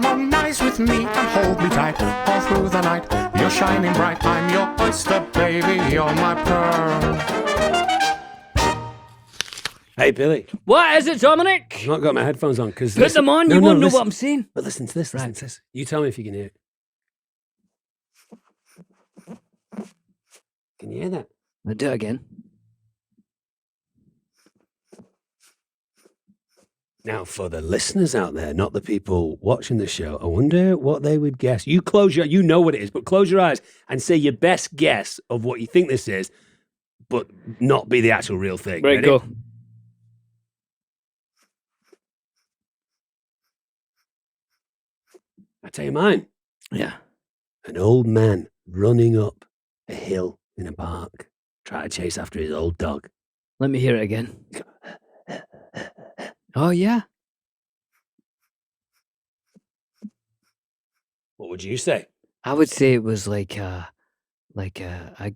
Harmonize with me and hold me tight all through the night. You're shining bright. I'm your oyster, baby. You're my pearl. Hey, Billy. What is it, Dominic? I've not got my headphones on because Put them on. You won't know what I'm saying. But listen to this. Listen to this. You tell me if you can hear it. Can you hear that? I'll do it again. Now, for the listeners out there, not the people watching the show, I wonder what they would guess. You close your, you know what it is, but close your eyes and say your best guess of what you think this is, but not be the actual real thing. Right, Ready? go. I tell you mine. Yeah. An old man running up a hill in a park, trying to chase after his old dog. Let me hear it again. Oh, yeah. What would you say? I would say it was like a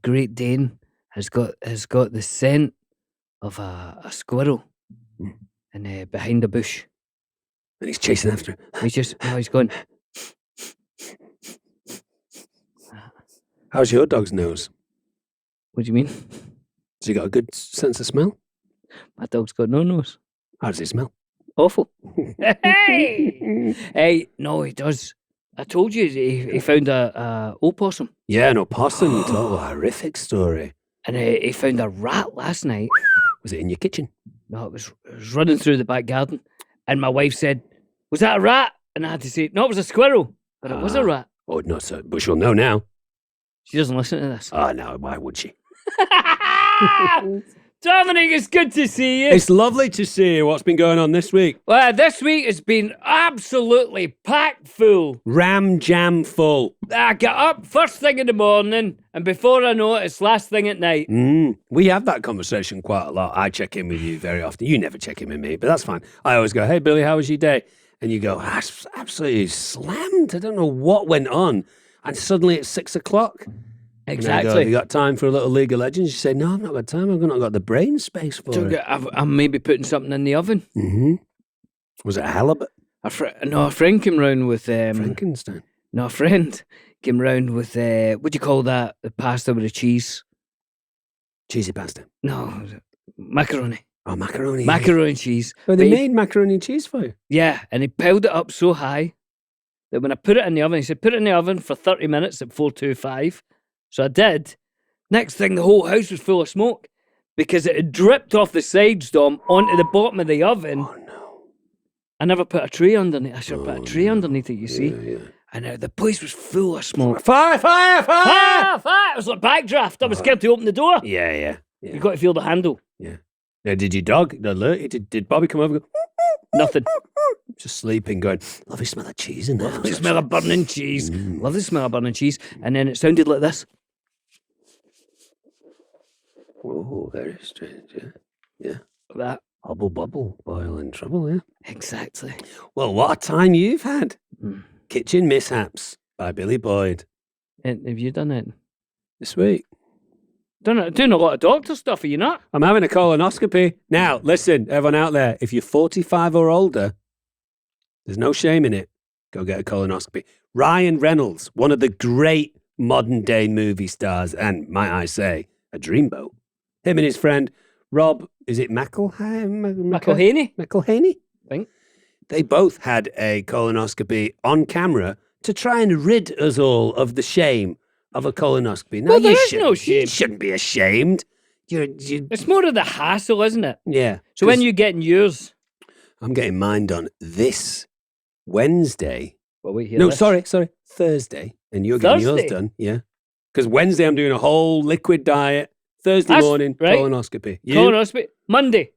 Great Dane has got the scent of a squirrel and behind a bush. And he's chasing after it. He's going. How's your dog's nose? What do you mean? Has he got a good sense of smell? My dog's got no nose. How does it smell? Awful. Hey! Hey, no, he does. I told you he found a opossum. Yeah, an opossum. You told a horrific story. And he found a rat last night. Was it in your kitchen? No, it was running through the back garden. And my wife said, "Was that a rat?" And I had to say, "No, it was a squirrel." But it was a rat. Oh, not so. But she'll know now. She doesn't listen to this. Oh, no, why would she? Dominic, it's good to see you. It's lovely to see you. What's been going on this week? Well, this week has been absolutely packed full. Ram jam full. I got up first thing in the morning, and before I know it, it's last thing at night. We have that conversation quite a lot. I check in with you very often. You never check in with me, but that's fine. I always go, "Hey, Billy, how was your day?" And you go, "Absolutely slammed. I don't know what went on." And suddenly it's 6 o'clock. Exactly. And I go, "Have you got time for a little League of Legends?" You say, "No, I've not got time. I've not got the brain space for it." I'm maybe putting something in the oven. Was it halibut? A friend came round with... Frankenstein. No, a friend came round with, what do you call that? The pasta with the cheese? Cheesy pasta. No, macaroni. Oh, macaroni. Macaroni and cheese. Oh, they But made macaroni and cheese for you? Yeah, and he piled it up so high that when I put it in the oven, he said, "Put it in the oven for 30 minutes at 425. So I did. Next thing, the whole house was full of smoke because it had dripped off the sides, Dom, onto the bottom of the oven. Oh, no. I never put a tray underneath. I should have put a tray underneath it, you see. Yeah. And the place was full of smoke. Fire! Fire! It was like backdraft. I was scared to open the door. Yeah. You got to feel the handle. Yeah. Now, did your dog alert you? Did Bobby come over and go, Nothing. just sleeping, going, "Lovely smell of cheese in there." Lovely smell of burning cheese. Lovely smell of burning cheese. And then it sounded like this. Oh, very strange, yeah. Like that. Hubble bubble, boil in trouble, yeah. Exactly. Well, what a time you've had. Kitchen Mishaps by Billy Boyd And have you done it? this week. Doing a lot of doctor stuff, are you not? I'm having a colonoscopy. Now, listen, everyone out there, if you're 45 or older, there's no shame in it. Go get a colonoscopy. Ryan Reynolds, one of the great modern day movie stars, and might I say, a dreamboat. Him and his friend, Rob, is it McElhaney? McElhaney? I think. They both had a colonoscopy on camera to try and rid us all of the shame of a colonoscopy. Now, Well, there is no shame. You shouldn't be ashamed. You, It's more of the hassle, isn't it? yeah. So when 'cause you're getting yours... I'm getting mine done this Wednesday. Well, wait here. No, sorry, Thursday. And you're getting yours Thursday? done, yeah. Because Wednesday I'm doing a whole liquid diet. Thursday That's morning, right. colonoscopy. You? Colonoscopy. Monday.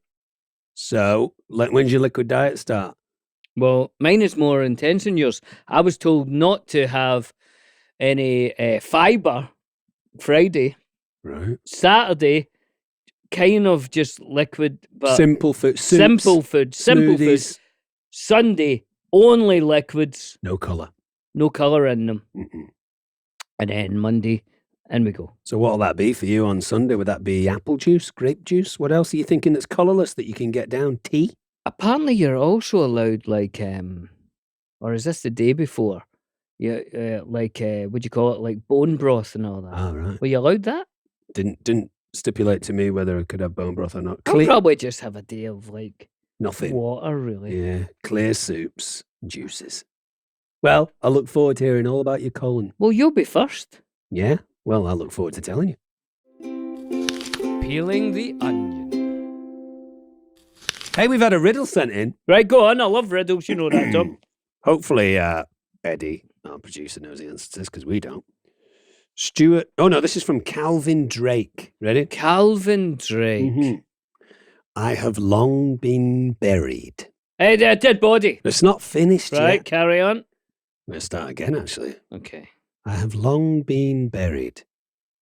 So, when's your liquid diet start? Well, mine is more intense than yours. I was told not to have any fibre Friday. Right. Saturday, kind of just liquid, but Simple food. simple food. smoothies. Sunday, only liquids, No colour. no colour in them. Mm-mm. And then Monday, in we go. So what'll that be for you on Sunday? Would that be apple juice, grape juice? What else are you thinking that's colourless that you can get down? Tea? Apparently, you're also allowed or is this the day before? Yeah, what'd you call it? Like bone broth and all that. Oh, right. Were you allowed that? Didn't stipulate to me whether I could have bone broth or not. I'll probably just have a day of like Nothing. water, really. Yeah, clear soups, juices. Well, I look forward to hearing all about your colon. Well, you'll be first. Yeah? Well, I look forward to telling you. Peeling the onion. Hey, we've had a riddle sent in. Right, go on. I love riddles. You know that, Tom. Hopefully, Eddie, our producer, knows the answer to this because we don't. Stuart. Oh, no, this is from Calvin Drake. Ready? Calvin Drake. Mhm. I have long been buried. Hey, there, dead body. It's not finished Right, yet. carry on. I'm going to start again, actually. Okay. I have long been buried,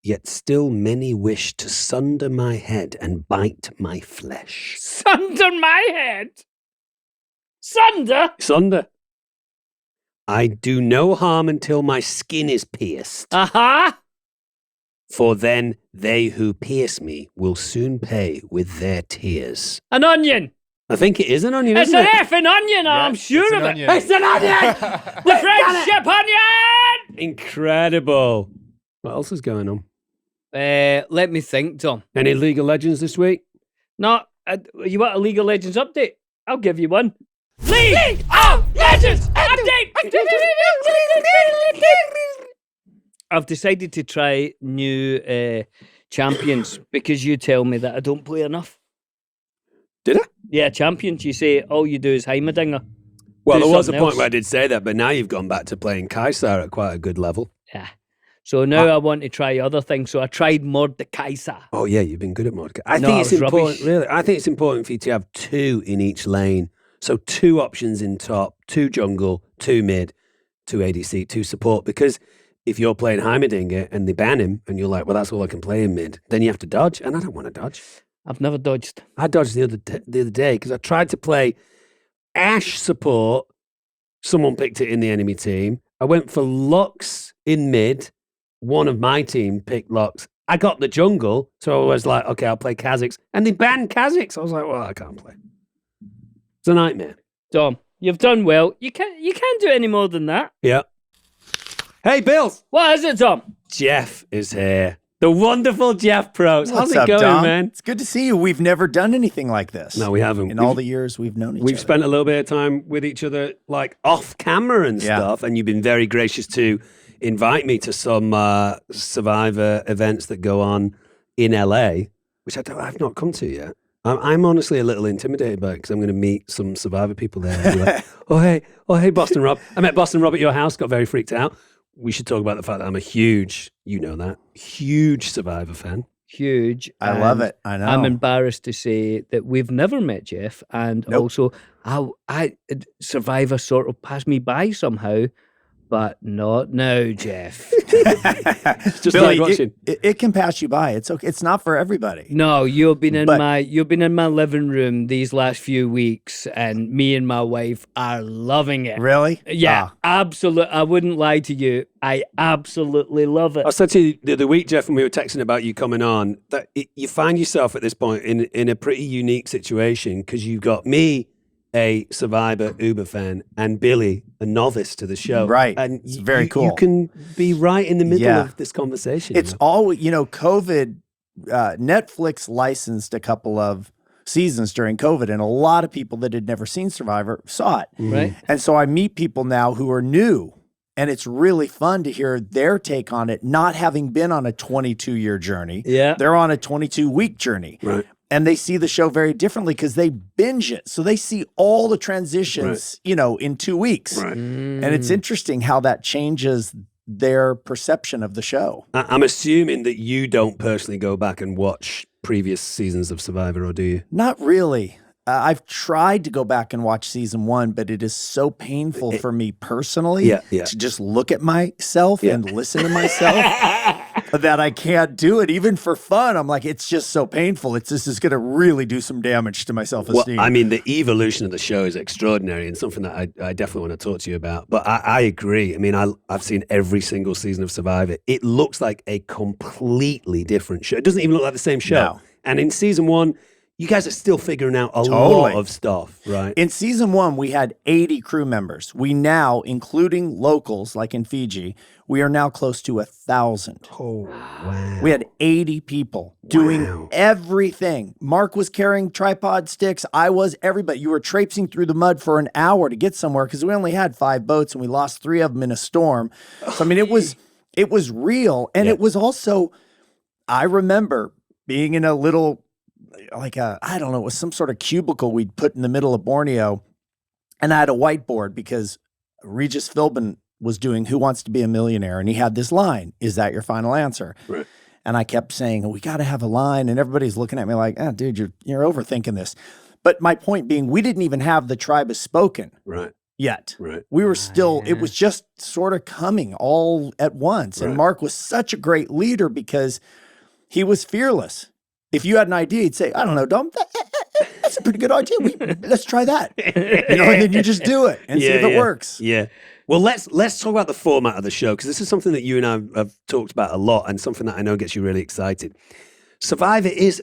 yet still many wish to sunder my head and bite my flesh. Sunder my head. Sunder? Sunder. I do no harm until my skin is pierced, Uh-huh. for then they who pierce me will soon pay with their tears. An onion. I think it is an onion, It's isn't an it? effing onion. I'm sure of it. It's an onion. The friendship onion. Incredible. What else is going on? Let me think, Tom. Any League of Legends this week? No, you want a League of Legends update? I'll give you one. League of Legends update. I've decided to try new champions because you tell me that I don't play enough. Did I? Yeah, champions. You say all you do is Heimerdinger. Well, Do there was a something point else. where I did say that, but now you've gone back to playing Kaisar at quite a good level. Yeah. So now I want to try other things. So I tried Mordekaiser. Oh, yeah, you've been good at Mordecai. I No, think I it's was important, rubbish. really. I think it's important for you to have 2 in each lane. So 2 options in top, 2 jungle, 2 mid, 2 ADC, 2 support. Because if you're playing Heimerdinger and they ban him and you're like, well, that's all I can play in mid, then you have to dodge. And I don't want to dodge. I've never dodged. I dodged the other day because I tried to play Ashe support. Someone picked it in the enemy team. I went for Lux in mid. One of my team picked Lux. I got the jungle, so I was like, okay, I'll play Kha'Zix. And they banned Kha'Zix. I was like, well, I can't play. It's a nightmare. Tom, you've done well. You can't do any more than that. Yeah. Hey, Bills. What is it, Tom? Jeff is here. The wonderful Jeff Probst. How's What's it up, going, Dom? man? It's good to see you. We've never done anything like this. No, we haven't. In all the years we've known each other. We've spent a little bit of time with each other, like off camera and Yeah. stuff, and you've been very gracious to invite me to some Survivor events that go on in LA, which I've not come to yet. I'm honestly a little intimidated by it because I'm going to meet some Survivor people there. And be like, oh hey, Boston Rob. I met Boston Rob at your house, got very freaked out. We should talk about the fact that I'm a huge Survivor fan. Huge. I love and it. I know. I'm embarrassed to say that we've never met Jeff, and Nope. also I Survivor sort of passed me by somehow, but not now, Jeff. Just Billy, like watching. it can pass you by. It's okay. It's not for everybody. No, you've been in But- my living room these last few weeks, and me and my wife are loving it. Really? Yeah, Ah. absolutely. I wouldn't lie to you. I absolutely love it. I said to you the other week, Jeff, when we were texting about you coming on, that you find yourself at this point in a pretty unique situation because you've got me, a Survivor Uber fan, and Billy, a novice to the show. Right. And It's very You cool. can be right in the middle Yeah. of this conversation. It's you know? always, COVID, Netflix licensed a couple of seasons during COVID, and a lot of people that had never seen Survivor saw it. Right? And so I meet people now who are new, and it's really fun to hear their take on it, not having been on a 22-year journey. Yeah. They're on a 22-week journey. Right. And they see the show very differently because they binge it. So they see all the transitions, in 2 weeks. Right. And it's interesting how that changes their perception of the show. I'm assuming that you don't personally go back and watch previous seasons of Survivor, or do you? Not really. I've tried to go back and watch season 1, but it is so painful for me personally Yeah. to just look at myself and listen to myself that I can't do it. Even for fun, I'm like, it's just so painful. This is going to really do some damage to my self-esteem. Well, I mean, the evolution of the show is extraordinary and something that I definitely want to talk to you about. But I agree. I mean, I've seen every single season of Survivor. It looks like a completely different show. It doesn't even look like the same show. No. And in season 1, You guys are still figuring out a Totally. lot of stuff, right? In season 1, we had 80 crew members. We now, including locals like in Fiji, we are now close to 1,000. Oh, wow. We had 80 people doing Wow. everything. Mark was carrying tripod sticks. I was, everybody. You were traipsing through the mud for an hour to get somewhere because we only had 5 boats and we lost 3 of them in a storm. So, I mean, it was real. And it was also, I remember being in a little, I don't know, it was some sort of cubicle we'd put in the middle of Borneo. And I had a whiteboard because Regis Philbin was doing Who Wants to Be a Millionaire? And he had this line, is that your final answer? Right. And I kept saying, we got to have a line. And everybody's looking at me like, oh, dude, you're overthinking this. But my point being, we didn't even have the tribe as spoken yet. Right. We were still, it was just sort of coming all at once. And Mark was such a great leader because he was fearless. If you had an idea, he'd say, I don't know, Dom, that's a pretty good idea. Let's try that. And then you just do it and see if it works. Yeah. Well, let's talk about the format of the show, because this is something that you and I have talked about a lot and something that I know gets you really excited. Survivor is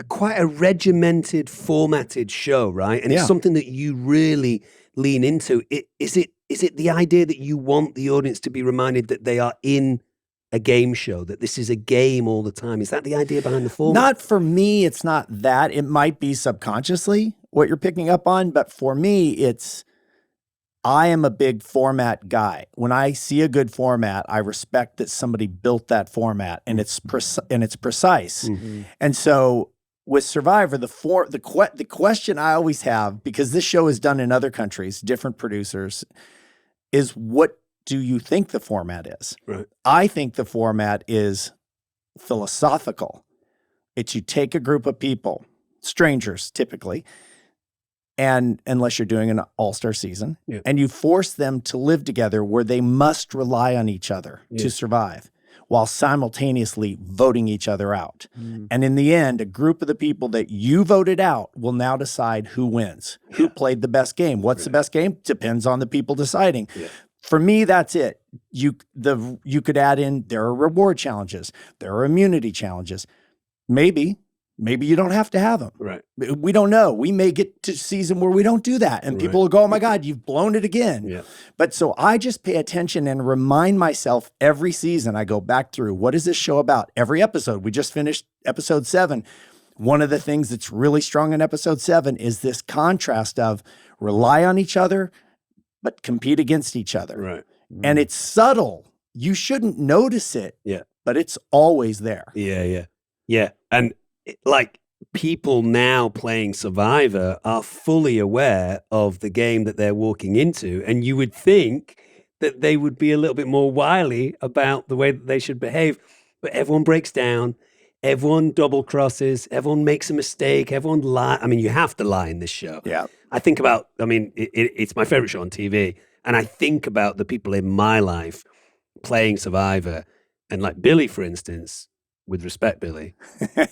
quite a regimented, formatted show, right? And it's something that you really lean into. Is it the idea that you want the audience to be reminded that they are in a game show, that this is a game all the time? Is that the idea behind the format? Not for me, it's not that. It might be subconsciously what you're picking up on, but for me, I am a big format guy. When I see a good format, I respect that somebody built that format and it's precise. Mm-hmm. And so with Survivor, the question I always have, because this show is done in other countries, different producers, is what do you think the format is? Right. I think the format is philosophical. It's you take a group of people, strangers typically, and unless you're doing an all-star season, and you force them to live together where they must rely on each other to survive, while simultaneously voting each other out. And in the end, a group of the people that you voted out will now decide who wins, who played the best game. What's the best game? Depends on the people deciding. For me, that's it. You could add in, there are reward challenges. There are immunity challenges. Maybe you don't have to have them. Right. We don't know. We may get to season where we don't do that. And people will go, oh my God, you've blown it again. Yeah. But so I just pay attention and remind myself every season. I go back through, what is this show about? Every episode. We just finished episode 7. One of the things that's really strong in episode 7 is this contrast of rely on each other, but compete against each other. Right. And it's subtle. You shouldn't notice it. Yeah. But it's always there. Yeah. And like, people now playing Survivor are fully aware of the game that they're walking into. And you would think that they would be a little bit more wily about the way that they should behave. But everyone breaks down. Everyone double crosses. Everyone makes a mistake. Everyone lies. I mean, you have to lie in this show. Yeah. I think about, it's my favorite show on TV. And I think about the people in my life playing Survivor. And like Billy, for instance, with respect, Billy,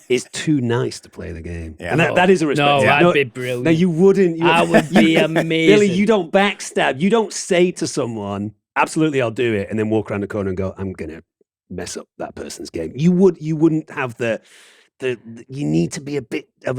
is too nice to play the game. Yeah. And that is a respect. No, that'd be brilliant. No, you wouldn't. I would be amazing. Billy, you don't backstab. You don't say to someone, absolutely, I'll do it, and then walk around the corner and go, I'm going to mess up that person's game. You wouldn't have the you need to be a bit of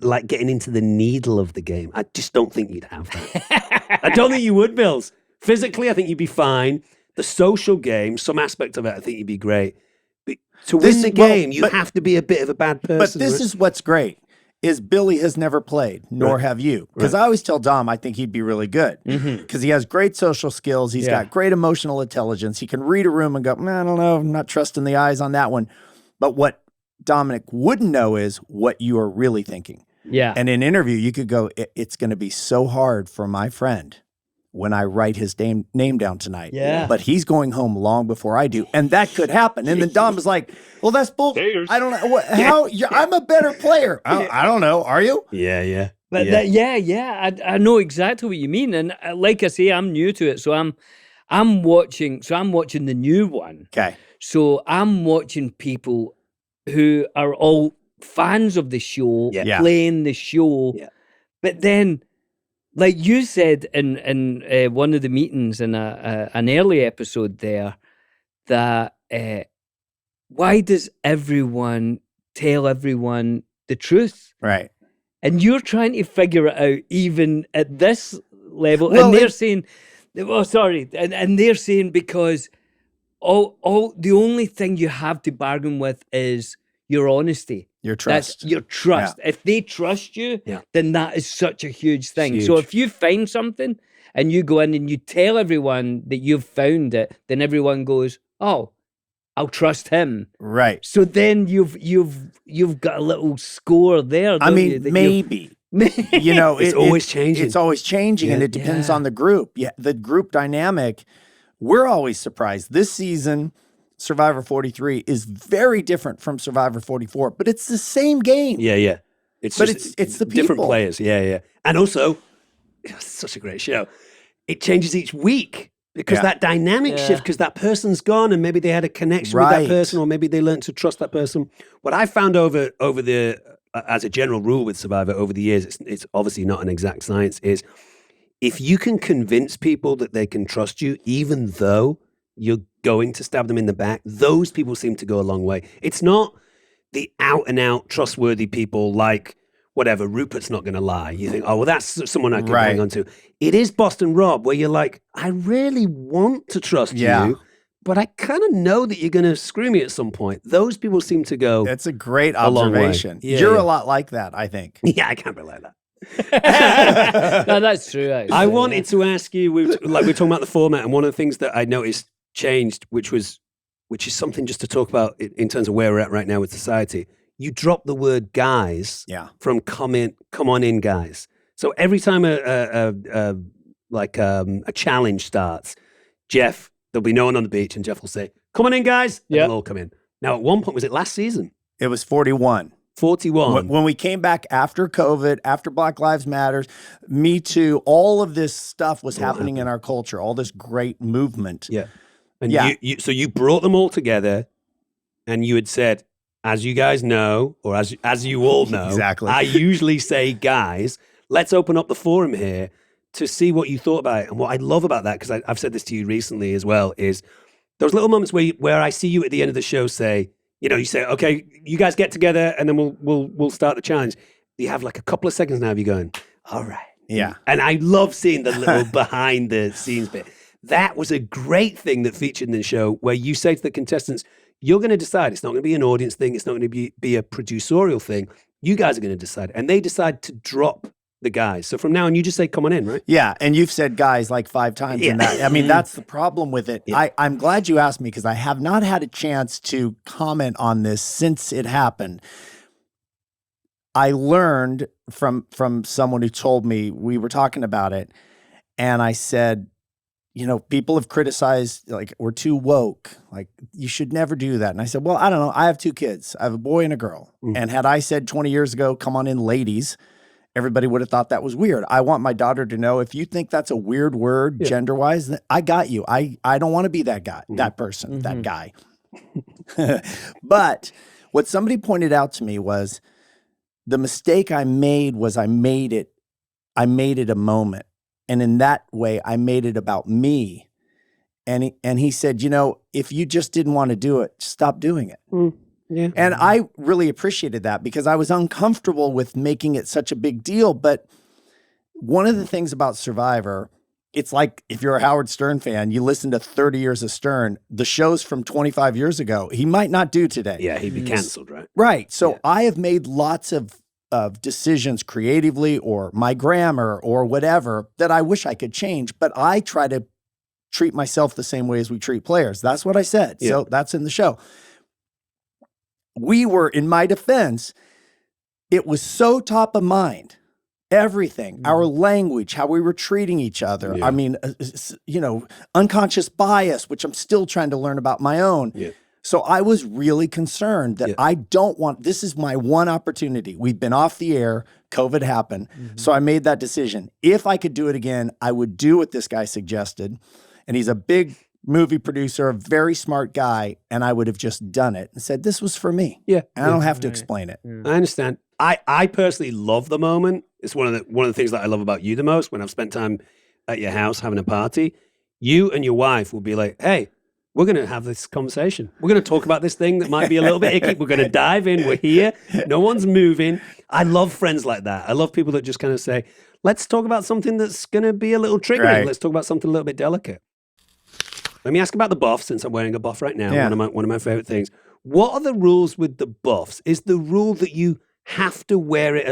like getting into the needle of the game. I just don't think you'd have that. I don't think you would, Bills. Physically, I think you'd be fine. The social game, some aspect of it, I think you'd be great. But to win the game, you have to be a bit of a bad person. But this is what's great, is Billy has never played, nor have you. Because I always tell Dom I think he'd be really good. Because he has great social skills. He's got great emotional intelligence. He can read a room and go, I don't know, I'm not trusting the eyes on that one. But what Dominic wouldn't know is what you are really thinking. Yeah. And in an interview, you could go, it's going to be so hard for my friend when I write his name down tonight. Yeah. But he's going home long before I do. And that could happen. And then Dom is like, well, that's bull. I don't know. I'm a better player. I don't know. Are you? Yeah. But I know exactly what you mean. And like I say, I'm new to it. So I'm watching the new one. Okay. So I'm watching people who are all fans of the show, playing the show. Yeah. But then, like you said in one of the meetings in an early episode there, that why does everyone tell everyone the truth? Right. and you're trying to figure it out even at this level. Well, and they're saying, "Oh, sorry," and they're saying because all the only thing you have to bargain with is your honesty. Your trust. That's your trust. If they trust you, Yeah. then that is such a huge thing. It's So huge. if you find something and you go in and you tell everyone that you've found it, then everyone goes, "Oh, I'll trust him." Right. So then you've got a little score there. I don't mean, you, that maybe. You know, It's always changing. It's always changing, and Yeah. it depends on the group. Yeah, the group dynamic. We're always surprised. This season, Survivor 43 is very different from Survivor 44, but it's the same game. Yeah. It's But just it's the different people. players. Yeah. And also, it's such a great show. It changes each week because Yeah. that dynamic Yeah. shift, because that person's gone and maybe they had a connection with Right. that person, or maybe they learned to trust that person. What I found over the as a general rule with Survivor over the years, it's obviously not an exact science, is if you can convince people that they can trust you, even though you're going to stab them in the back, those people seem to go a long way. It's not the out and out trustworthy people like whatever, Rupert's not going to lie. You think, oh, well, that's someone I can Right. hang on to. It is Boston Rob, where you're like, I really want to trust Yeah. you, but I kind of know that you're going to screw me at some point. Those people seem to go, That's a great A long way. observation. Yeah, You're yeah. a lot like that, I think. yeah, I can't be like that. No, that's true. Actually, I wanted to ask you, we're talking about the format, and one of the things that I noticed changed, which is something just to talk about in terms of where we're at right now with society. You dropped the word guys Yeah. from come on in, guys. So every time a challenge starts, Jeff, there'll be no one on the beach, and Jeff will say, "Come on in, guys," and Yep. they'll all come in. Now, at one point, was it last season? It was 41. 41. When we came back after COVID, after Black Lives Matters, Me Too, all of this stuff was happening in our culture, all this great movement. Yeah. And Yeah. so you brought them all together, and you had said, as you guys know, or as you all know, Exactly. I usually say, guys, let's open up the forum here to see what you thought about it. And what I love about that, because I've said this to you recently as well, is those little moments where I see you at the end of the show say, you say, okay, you guys get together, and then we'll start the challenge. You have like a couple of seconds now of you going, all right. Yeah. And I love seeing the little behind the scenes bit. That was a great thing that featured in the show, where you say to the contestants, you're going to decide. It's not going to be an audience thing. It's not going to be a producerial thing. You guys are going to decide. And they decide to drop the guys. So from now on, you just say, come on in, right? Yeah, and you've said guys like 5 times in that. I mean, that's the problem with it. Yeah. I'm glad you asked me, because I have not had a chance to comment on this since it happened. I learned from someone who told me, we were talking about it, and I said, people have criticized, like, we're too woke. Like, you should never do that. And I said, well, I don't know. I have 2 kids. I have a boy and a girl. And had I said 20 years ago, come on in, ladies, everybody would have thought that was weird. I want my daughter to know, if you think that's a weird word, gender-wise, then I got you. I don't want to be that guy, that person, that guy. But what somebody pointed out to me was, the mistake I made was I made it a moment. And in that way, I made it about me. And he said, if you just didn't want to do it, stop doing it. Yeah. And I really appreciated that, because I was uncomfortable with making it such a big deal. But one of the things about Survivor, it's like, if you're a Howard Stern fan, you listen to 30 years of Stern, the shows from 25 years ago, he might not do today. Yeah, he'd be canceled, right? Right. So Yeah. I have made lots of decisions creatively, or my grammar or whatever, that I wish I could change, but I try to treat myself the same way as we treat players. That's what I said. Yeah. So that's in the show. We were, in my defense, it was so top of mind. Everything, our language, how we were treating each other. Yeah. I mean, unconscious bias, which I'm still trying to learn about my own. Yeah. So I was really concerned that I don't want, this is my one opportunity. We've been off the air, COVID happened. So I made that decision. If I could do it again, I would do what this guy suggested. And he's a big movie producer, a very smart guy. And I would have just done it and said, this was for me. Yeah. And I don't have to explain it. I understand. I personally love the moment. It's one of the things that I love about you the most. When I've spent time at your house having a party, you and your wife will be like, hey, we're going to have this conversation. We're going to talk about this thing that might be a little bit icky. We're going to dive in. We're here. No one's moving. I love friends like that. I love people that just kind of say, let's talk about something that's going to be a little triggering. Right. Let's talk about something a little bit delicate. Let me ask about the buff, since I'm wearing a buff right now. Yeah. One of my favorite things. What are the rules with the buffs? Is the rule that you have to wear it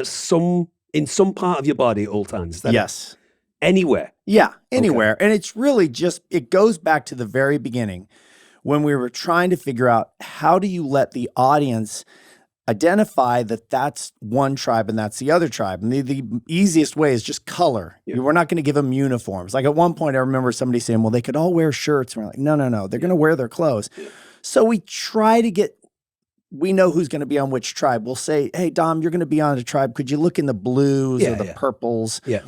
in some part of your body at all times? Is that Yes. anywhere? Yeah, anywhere. And it's really just, it goes back to the very beginning when we were trying to figure out how do you let the audience identify that that's one tribe and that's the other tribe. And the easiest way is just color. Yeah. We're not going to give them uniforms. Like at one point, I remember somebody saying, well, they could all wear shirts. And we're like, no. They're going to wear their clothes. Yeah. So we try to we know who's going to be on which tribe. We'll say, hey, Dom, you're going to be on a tribe. Could you look in the blues or the purples? Yeah.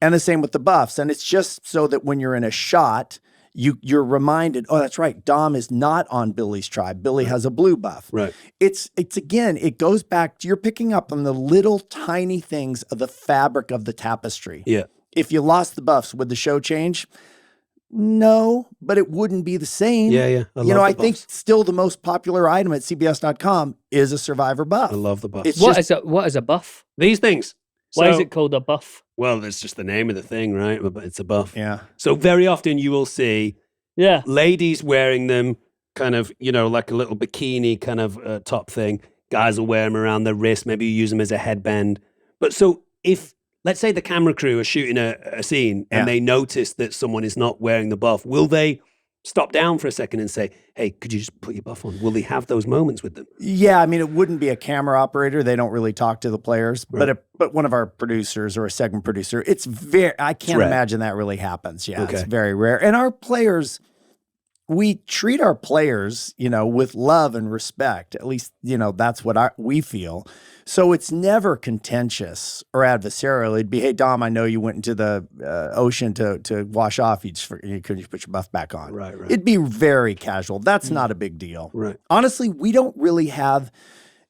And the same with the buffs. And it's just so that when you're in a shot, you're reminded, oh, that's right, Dom is not on Billy's tribe. Billy has a blue buff. Right. It's again, it goes back to, you're picking up on the little tiny things of the fabric of the tapestry. Yeah. If you lost the buffs, would the show change? No, but it wouldn't be the same. Yeah. I think still the most popular item at CBS.com is a Survivor buff. I love the buff. It's What just, is a buff? These things. Why is So- it called a buff? Well, that's just the name of the thing, right? But it's a buff. yeah. So very often you will see Yeah. ladies wearing them kind of, like a little bikini kind of top thing. Guys will wear them around their wrist. Maybe you use them as a headband. But so if, let's say the camera crew are shooting a scene Yeah. and they notice that someone is not wearing the buff, will they stop down for a second and say, hey, could you just put your buff on? Will they have those moments with them? Yeah, I mean, it wouldn't be a camera operator. They don't really talk to the players, Right. but one of our producers or a segment producer, I can't rare. imagine that really happens. Yeah, Okay. It's very rare. And our players, we treat our players, with love and respect. At least, that's what we feel. So it's never contentious or adversarial. It'd be, hey, Dom, I know you went into the ocean to wash off. Could you put your buff back on? Right. It'd be very casual. That's not a big deal. Right. Honestly, we don't really have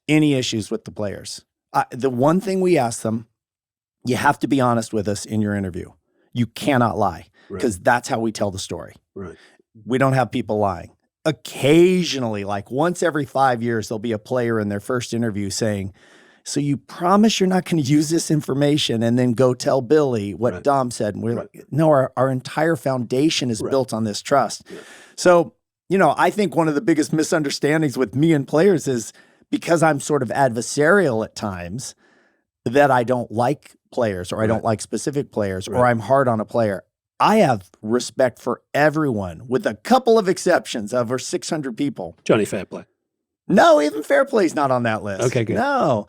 any issues with the players. The one thing we ask them, you have to be honest with us in your interview. You cannot lie because that's how we tell the story. Right. We don't have people lying. Occasionally, like once every 5 years, there'll be a player in their first interview saying, so you promise you're not going to use this information and then go tell Billy what Dom said. And we're like, no, our entire foundation is built on this trust. Yeah. So, I think one of the biggest misunderstandings with me and players is because I'm sort of adversarial at times that I don't like players or I don't like specific players or I'm hard on a player. I have respect for everyone with a couple of exceptions, over 600 people. Johnny Fairplay. No, even Fair Play's not on that list. Okay, good. No.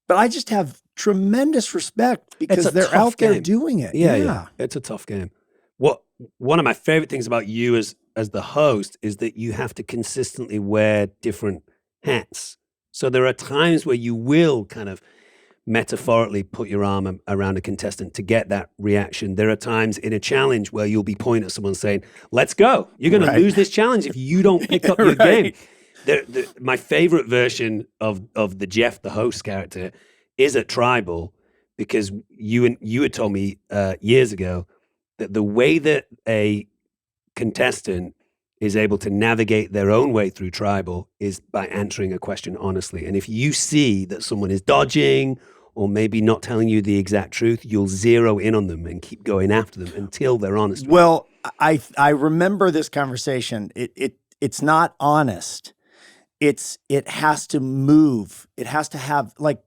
But I just have tremendous respect because they're out there doing it. Yeah. It's a tough game. One of my favorite things about you as the host is that you have to consistently wear different hats. So there are times where you will kind of metaphorically put your arm around a contestant to get that reaction. There are times in a challenge where you'll be pointing at someone saying, let's go. You're going to lose this challenge if you don't pick up your game. My favorite version of the Jeff, the host character, is at Tribal because you had told me years ago that the way that a contestant is able to navigate their own way through Tribal is by answering a question honestly. And if you see that someone is dodging or maybe not telling you the exact truth, you'll zero in on them and keep going after them until they're honest. Well, I remember this conversation. It's not honest. It has to move. It has to have, like,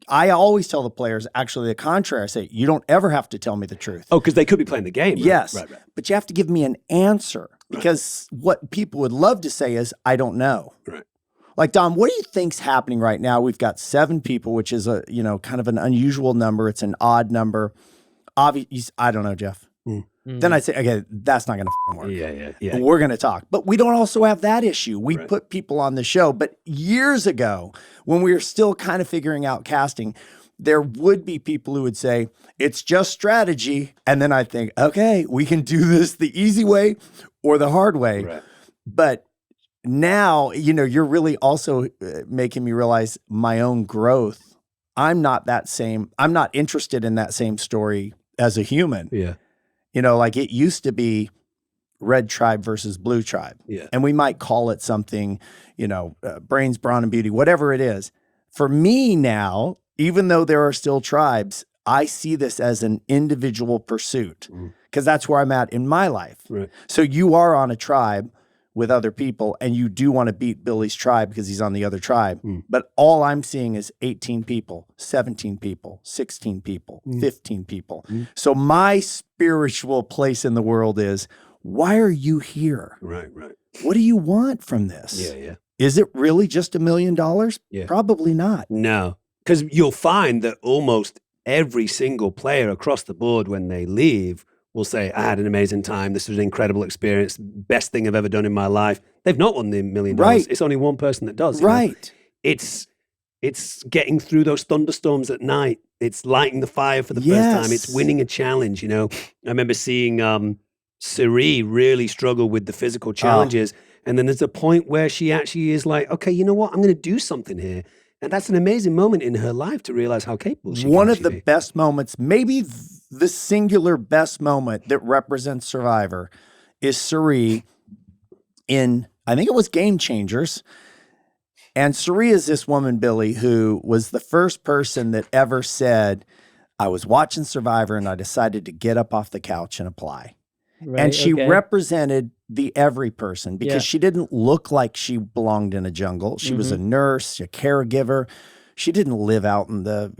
I always tell the players, actually the contrary. I say, you don't ever have to tell me the truth. Oh, because they could be playing the game. Right? Yes. Right. But you have to give me an answer because what people would love to say is, I don't know. Right. Like, Dom, what do you think's happening right now? We've got 7 people, which is kind of an unusual number. It's an odd number. Obviously, I don't know, Jeff. Then I'd say, okay, that's not going to work. Yeah. We're going to talk. But we don't also have that issue. We put people on the show. But years ago, when we were still kind of figuring out casting, there would be people who would say, it's just strategy. And then I'd think, okay, we can do this the easy way or the hard way. Right. But now, you're really also making me realize my own growth. I'm not interested in that same story as a human. Yeah. Like it used to be red tribe versus blue tribe. Yeah. And we might call it something, brains, brawn, and beauty, whatever it is. For me now, even though there are still tribes, I see this as an individual pursuit because that's where I'm at in my life. Right. So you are on a tribe with other people and you do want to beat Billy's tribe because he's on the other tribe. But all I'm seeing is 18 people, 17 people, 16 people, 15 people. So my spiritual place in the world is, why are you here? Right. What do you want from this? Yeah. Is it really just $1 million? Yeah. Probably not. No, because you'll find that almost every single player across the board when they leave will say, I had an amazing time. This was an incredible experience. Best thing I've ever done in my life. They've not won the $1 million. Right. It's only one person that does. you know? Right. It's getting through those thunderstorms at night. It's lighting the fire for the first time. It's winning a challenge. I remember seeing Siri really struggle with the physical challenges. And then there's a point where she actually is like, okay, you know what? I'm going to do something here. And that's an amazing moment in her life to realize how capable she can One of the be. best moments, maybe the singular best moment that represents Survivor is Suri in, I think it was Game Changers. And Suri is this woman, Billy, who was the first person that ever said, I was watching Survivor and I decided to get up off the couch and apply. Right, and she okay. represented the every person because she didn't look like she belonged in a jungle. She was a nurse, a caregiver. She didn't live out in the,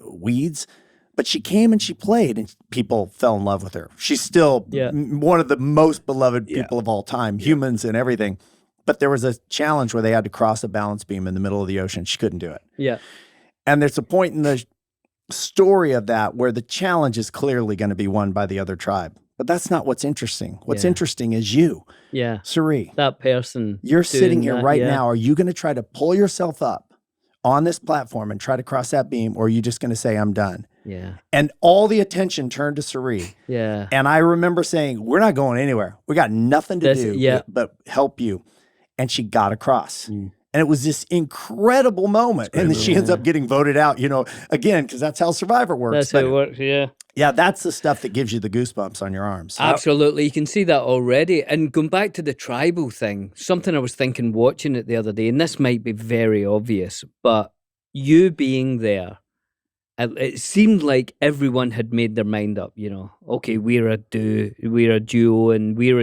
weeds, but she came and she played and people fell in love with her. She's still one of the most beloved people of all time, humans and everything. But there was a challenge where they had to cross a balance beam in the middle of the ocean. She couldn't do it. Yeah. And there's a point in the story of that where the challenge is clearly going to be won by the other tribe. But that's not what's interesting. What's interesting is you. Yeah. Suri. That person. You're sitting doing here that, right now. Are you going to try to pull yourself up on this platform and try to cross that beam? Or are you just going to say, I'm done? Yeah. And all the attention turned to Suri. Yeah. And I remember saying, we're not going anywhere. We got nothing to do but help you. And she got across. And it was this incredible moment. And then she ends up getting voted out, again, because that's how Survivor works. That's how it works, yeah. Yeah, that's the stuff that gives you the goosebumps on your arms. Absolutely. You can see that already. And going back to the tribal thing, something I was thinking watching it the other day, and this might be very obvious, but you being there, it seemed like everyone had made their mind up, okay, we're a duo and we're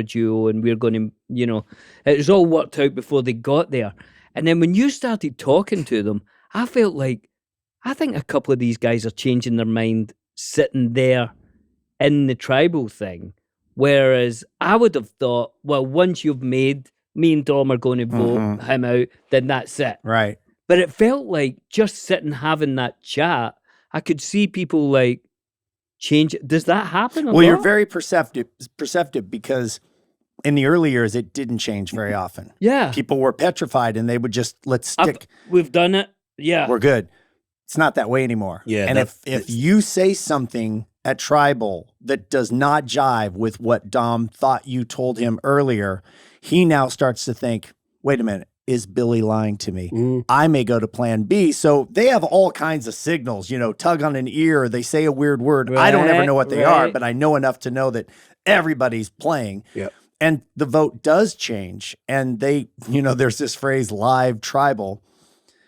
going to, it was all worked out before they got there. And then when you started talking to them, I felt like, I think a couple of these guys are changing their mind sitting there in the tribal thing. Whereas I would have thought, well, once you've made, me and Dom are going to vote him out, then that's it. Right. But it felt like just sitting having that chat, I could see people like change. Does that happen a lot? Well, you're very perceptive because in the early years, it didn't change very often. Yeah. People were petrified and they would just, let's stick. We've done it. Yeah. We're good. It's not that way anymore. Yeah. And if you say something at Tribal that does not jive with what Dom thought you told him earlier, he now starts to think, wait a minute, is Billy lying to me? I may go to plan B. So they have all kinds of signals, tug on an ear, they say a weird word. I don't ever know what they are, but I know enough to know that everybody's playing. Yep. And the vote does change. And they, there's this phrase, live tribal,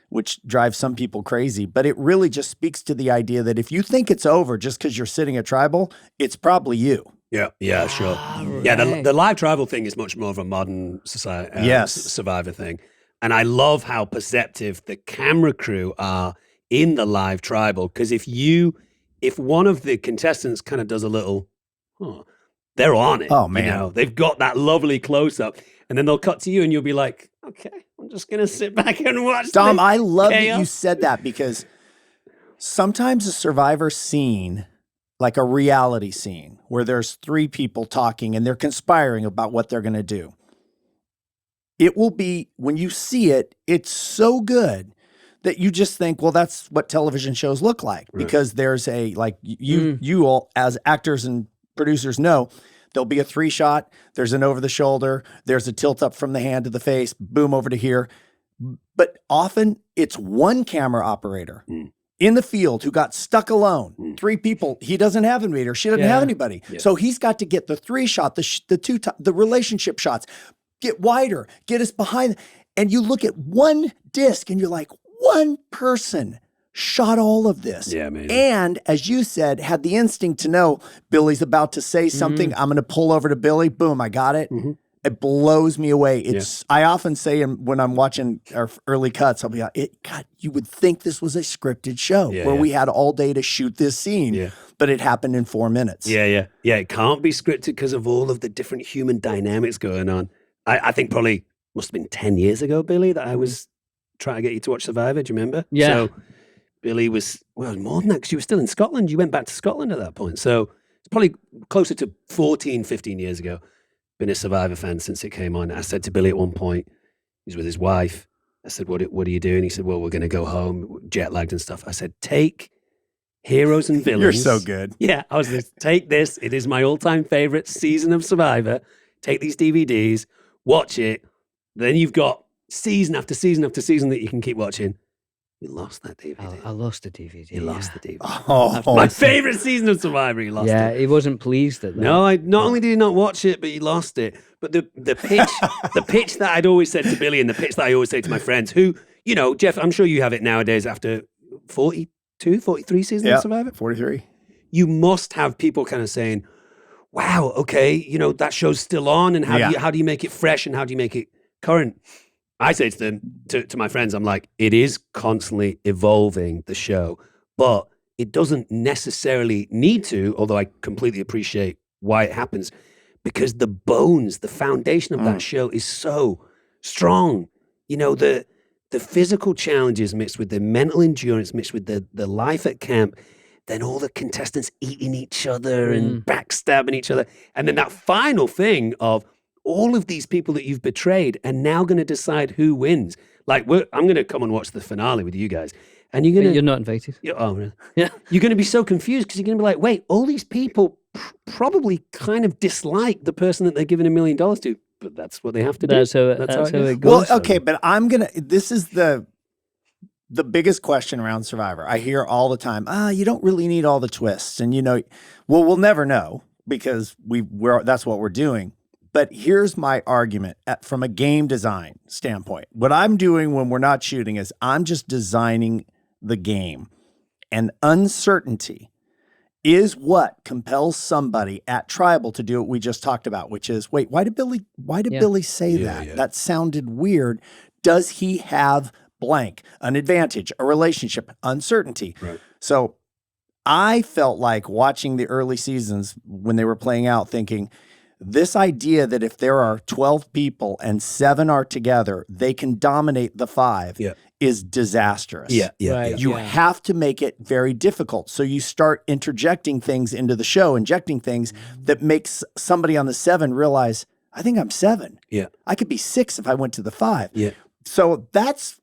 which drives some people crazy. But it really just speaks to the idea that if you think it's over just because you're sitting at Tribal, it's probably you. Yeah, sure. Right. Yeah, the live tribal thing is much more of a modern society, Survivor thing. And I love how perceptive the camera crew are in the live tribal. Because if one of the contestants kind of does a little, they're on it. Oh, man. They've got that lovely close up. And then they'll cut to you and you'll be like, okay, I'm just going to sit back and watch Dom, this I love that chaos. you said that because sometimes a Survivor scene, like a reality scene where there's three people talking and they're conspiring about what they're going to do. It will be, when you see it, it's so good that you just think, well, that's what television shows look like. Right. Because there's you all as actors and producers know, there'll be a 3-shot, there's an over the shoulder, there's a tilt up from the hand to the face, boom over to here. But often it's one camera operator in the field who got stuck alone. 3 people. He doesn't have a mate or she doesn't have anybody. Yeah. So he's got to get the 3 shot, the relationship shots, get wider, get us behind. And you look at one disc and you're like, one person shot all of this. Yeah, amazing. And as you said, had the instinct to know Billy's about to say something. I'm going to pull over to Billy. Boom, I got it. It blows me away. I often say when I'm watching our early cuts, I'll be like, God, you would think this was a scripted show where we had all day to shoot this scene, but it happened in 4 minutes. Yeah. It can't be scripted because of all of the different human dynamics going on. I think probably must have been 10 years ago, Billy, that I was trying to get you to watch Survivor. Do you remember? Yeah. So Billy was, well, more than that, because you were still in Scotland. You went back to Scotland at that point. So it's probably closer to 14, 15 years ago. Been a Survivor fan since it came on. I said to Billy at one point, he's with his wife. I said, what are you doing? He said, well, we're going to go home, jet lagged and stuff. I said, take Heroes and Villains. You're so good. Yeah, I was like, take this. It is my all-time favorite season of Survivor. Take these DVDs, watch it. Then you've got season after season after season that you can keep watching. You lost that DVD. I lost the DVD. You lost the DVD. Oh, my favorite season of Survivor. He lost it. Yeah, he wasn't pleased at that. No, not only did he not watch it, but he lost it. But the pitch, the pitch that I'd always said to Billy, and the pitch that I always say to my friends, who, Jeff, I'm sure you have it nowadays after 42, 43 seasons of Survivor. 43. You must have people kind of saying, "Wow, okay, that show's still on, and how do you make it fresh, and how do you make it current?" I say to them, to my friends, I'm like, it is constantly evolving, the show, but it doesn't necessarily need to, although I completely appreciate why it happens, because the bones, the foundation of that show is so strong. The physical challenges mixed with the mental endurance, mixed with the life at camp, then all the contestants eating each other and backstabbing each other. And then that final thing of, all of these people that you've betrayed are now going to decide who wins. Like, I'm going to come and watch the finale with you guys. And you're not invited. Oh, really? Yeah. You're going to be so confused because you're going to be like, wait, all these people probably kind of dislike the person that they're giving $1 million to. But that's what they have to do. That's how it goes. Well, okay, but this is the biggest question around Survivor. I hear all the time, you don't really need all the twists. And, we'll never know because that's what we're doing. But here's my argument from a game design standpoint. What I'm doing when we're not shooting is I'm just designing the game. And uncertainty is what compels somebody at Tribal to do what we just talked about, which is, wait, why did Billy say that? Yeah. That sounded weird. Does he have blank, an advantage, a relationship, uncertainty? Right. So I felt like watching the early seasons when they were playing out thinking, this idea that if there are 12 people and 7 are together, they can dominate the 5 is disastrous. You have to make it very difficult. So you start interjecting things into the show, injecting things that makes somebody on the 7 realize, I think I'm 7. Yeah. I could be 6 if I went to the 5. Yeah. So that's,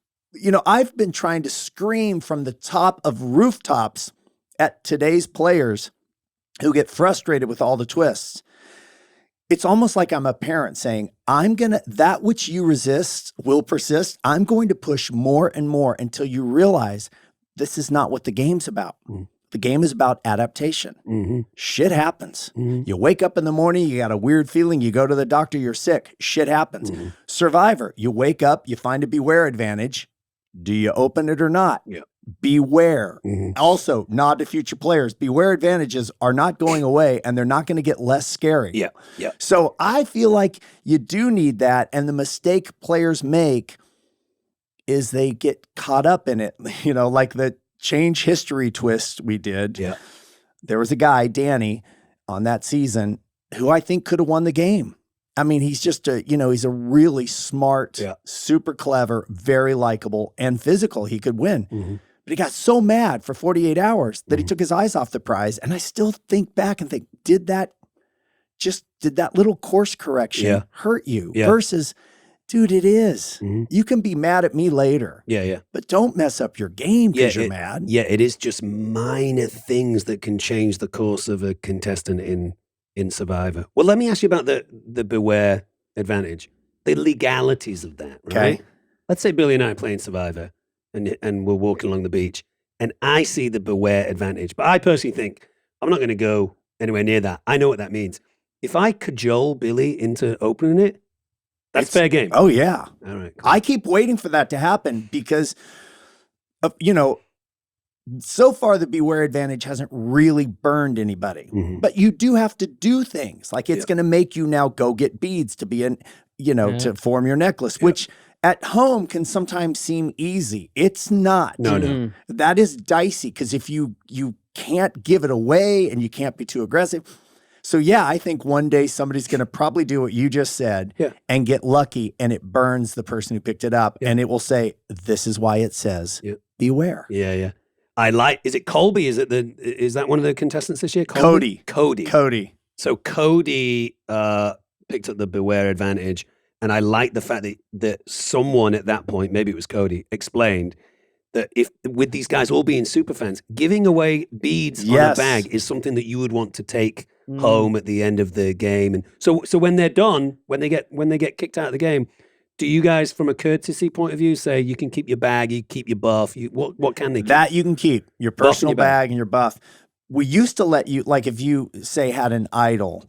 I've been trying to scream from the top of rooftops at today's players who get frustrated with all the twists. It's almost like I'm a parent saying, that which you resist will persist. I'm going to push more and more until you realize this is not what the game's about. The game is about adaptation. Shit happens. You wake up in the morning, you got a weird feeling, you go to the doctor, you're sick. Shit happens. Survivor, you wake up, you find a beware advantage. Do you open it or not? Yeah. Beware. Also, nod to future players. Beware advantages are not going away and they're not going to get less scary. Yeah. So I feel like you do need that. And the mistake players make is they get caught up in it. Like the change history twist we did. Yeah. There was a guy, Danny, on that season who I think could have won the game. I mean, he's just he's a really smart, super clever, very likable and physical. He could win. But he got so mad for 48 hours that he took his eyes off the prize. And I still think back and think, did that little course correction hurt you? Versus, dude, it is. You can be mad at me later. Yeah. But don't mess up your game because you're mad. Yeah, it is just minor things that can change the course of a contestant in Survivor. Well, let me ask you about the beware advantage, the legalities of that, right? Okay. Let's say Billy and I are playing Survivor and we're walking along the beach And I see the beware advantage. But I personally think I'm not going to go anywhere near that. I know what that means. If I cajole Billy into opening it, that's fair game. Oh, yeah. All right. Cool. I keep waiting for that to happen because, so far the beware advantage hasn't really burned anybody. Mhm. But you do have to do things. Like it's going to make you now go get beads to be to form your necklace, which at home can sometimes seem easy. It's not. No. That is dicey because if you can't give it away and you can't be too aggressive. So yeah, I think one day somebody's going to probably do what you just said and get lucky, and it burns the person who picked it up, and it will say, "This is why it says beware." Yeah. Is it Colby? Is that one of the contestants this year? Cody. So Cody picked up the beware advantage, and I like the fact that someone at that point, maybe it was Cody, explained that if with these guys all being super fans, giving away beads on a bag is something that you would want to take home at the end of the game. And so when they're done, when they get kicked out of the game, do you guys, from a courtesy point of view, say you can keep your bag, you keep your buff? What can they keep? That you can keep your personal bag and your buff. We used to let you, like if you say had an idol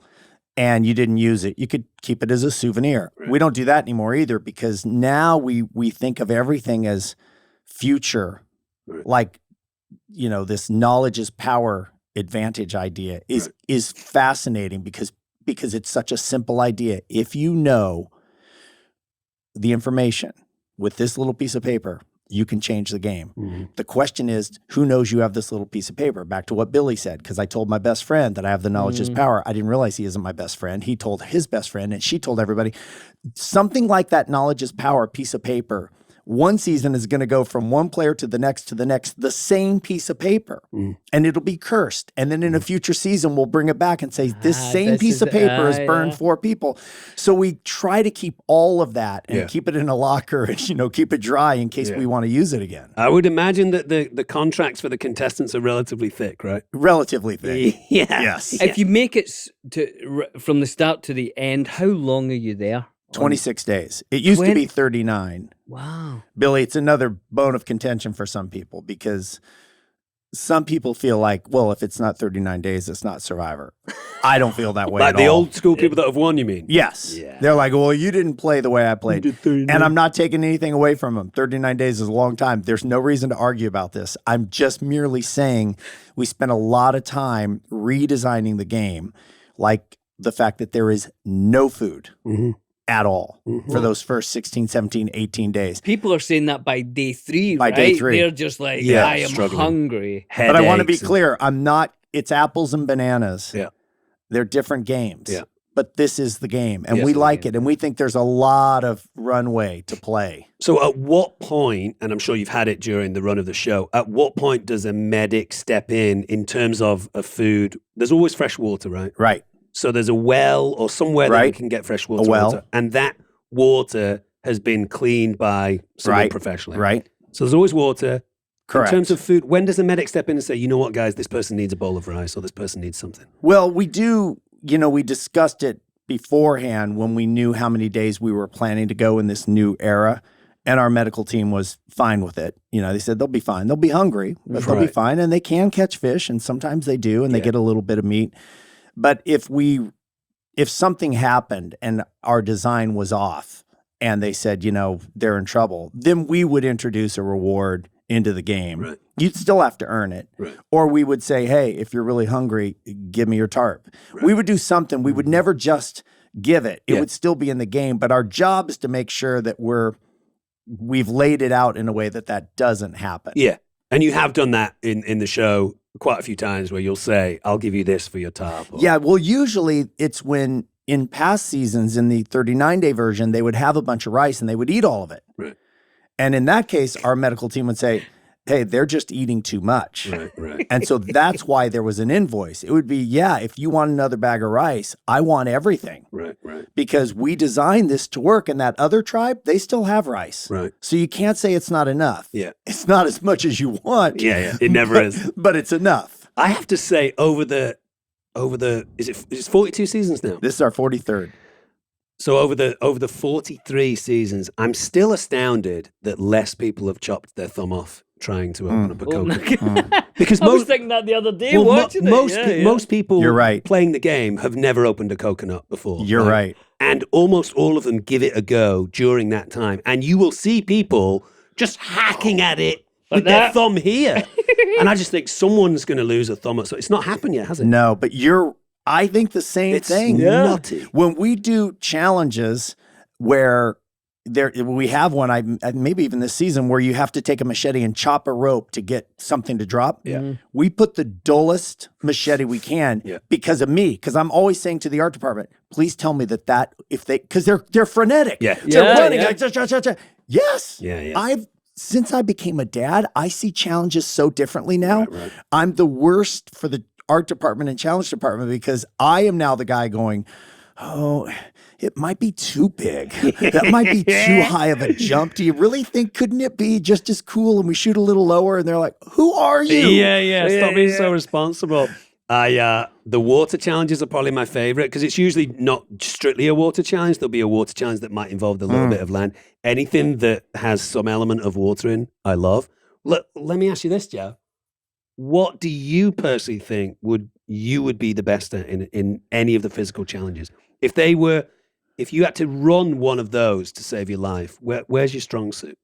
and you didn't use it, you could keep it as a souvenir. Right. We don't do that anymore either because now we think of everything as future, like, this knowledge is power advantage idea is fascinating because it's such a simple idea. If you know the information with this little piece of paper, you can change the game. Mm-hmm. The question is, who knows you have this little piece of paper? Back to what Billy said, because I told my best friend that I have the knowledge is power. I didn't realize he isn't my best friend. He told his best friend, and she told everybody. Something like that knowledge is power piece of paper. One season is going to go from one player to the next, the same piece of paper, and it'll be cursed. And then in a future season, we'll bring it back and say, this same piece of paper has burned 4 people. So we try to keep all of that and keep it in a locker and, keep it dry in case we want to use it again. I would imagine that the contracts for the contestants are relatively thick, right? Relatively thick. Yes. If you make it from the start to the end, how long are you there? 26 days. It used to be 39. Wow. Billy, it's another bone of contention for some people because some people feel like, well, if it's not 39 days, it's not Survivor. I don't feel that way like at the all. Old school people that have won, you mean? Yes. Yeah. They're like, well, you didn't play the way I played. And I'm not taking anything away from them. 39 days is a long time. There's no reason to argue about this. I'm just merely saying we spent a lot of time redesigning the game, like the fact that there is no food. At all for those first 16, 17, 18 days. People are saying that by day 3, by right? day 3. They're just like, I am hungry. Headaches. But I want to be clear, it's apples and bananas. Yeah. They're different games. Yeah. But this is the game, and we like it, and we think there's a lot of runway to play. So at what point, and I'm sure you've had it during the run of the show, at what point does a medic step in terms of a food? There's always fresh water, right? Right. So there's a well or somewhere that you can get fresh water. A well. And that water has been cleaned by someone professionally. Right. So there's always water. Correct. In terms of food, when does the medic step in and say, you know what, guys, this person needs a bowl of rice or this person needs something? Well, we do, we discussed it beforehand when we knew how many days we were planning to go in this new era. And our medical team was fine with it. They said they'll be fine. They'll be hungry, but they'll be fine. And they can catch fish, and sometimes they do, and they get a little bit of meat. But if something happened and our design was off and they said, they're in trouble, then we would introduce a reward into the game. Right. You'd still have to earn it. Right. Or we would say, hey, if you're really hungry, give me your tarp. Right. We would do something. We would never just give it. It would still be in the game. But our job is to make sure that we've laid it out in a way that doesn't happen. Yeah. And you have done that in the show quite a few times where you'll say, I'll give you this for your tarp. Yeah, well, usually it's when in past seasons, in the 39-day version, they would have a bunch of rice and they would eat all of it. Right. And in that case, our medical team would say, hey, they're just eating too much. Right. And so that's why there was an invoice. It would be, if you want another bag of rice, I want everything. Right. Because we designed this to work, and that other tribe, they still have rice. Right. So you can't say it's not enough. Yeah. It's not as much as you want. Yeah. It never is. But it's enough. I have to say, over the is it 42 seasons now? This is our 43rd. So over the 43 seasons, I'm still astounded that less people have chopped their thumb off trying to open up a Well, coconut. Because I was most, thinking that the other day well, watching it. most people You're right. playing the game have never opened a coconut before. You're right. And almost all of them give it a go during that time. And you will see people just hacking at it with their thumb here. And I just think someone's going to lose a thumb. So it's not happened yet, has it? No, but I think the same It's thing. nutty. When we do challenges where we have one, maybe even this season, where you have to take a machete and chop a rope to get something to drop. Yeah. We put the dullest machete we can because of me. Because I'm always saying to the art department, please tell me because they're frenetic. Yeah. They're running. Yeah. Like, cha. Yes. Yeah. Since I became a dad, I see challenges so differently now. Right. I'm the worst for the art department and challenge department because I am now the guy going, oh, it might be too big. That might be too high of a jump. Do you really think, couldn't it be just as cool and we shoot a little lower? And they're like, who are you? Yeah. Stop being so responsible. The water challenges are probably my favorite because it's usually not strictly a water challenge. There'll be a water challenge that might involve a little bit of land. Anything that has some element of water in, I love. Let me ask you this, Joe. What do you personally think you would be the best at in any of the physical challenges? If you had to run one of those to save your life, where's your strong suit?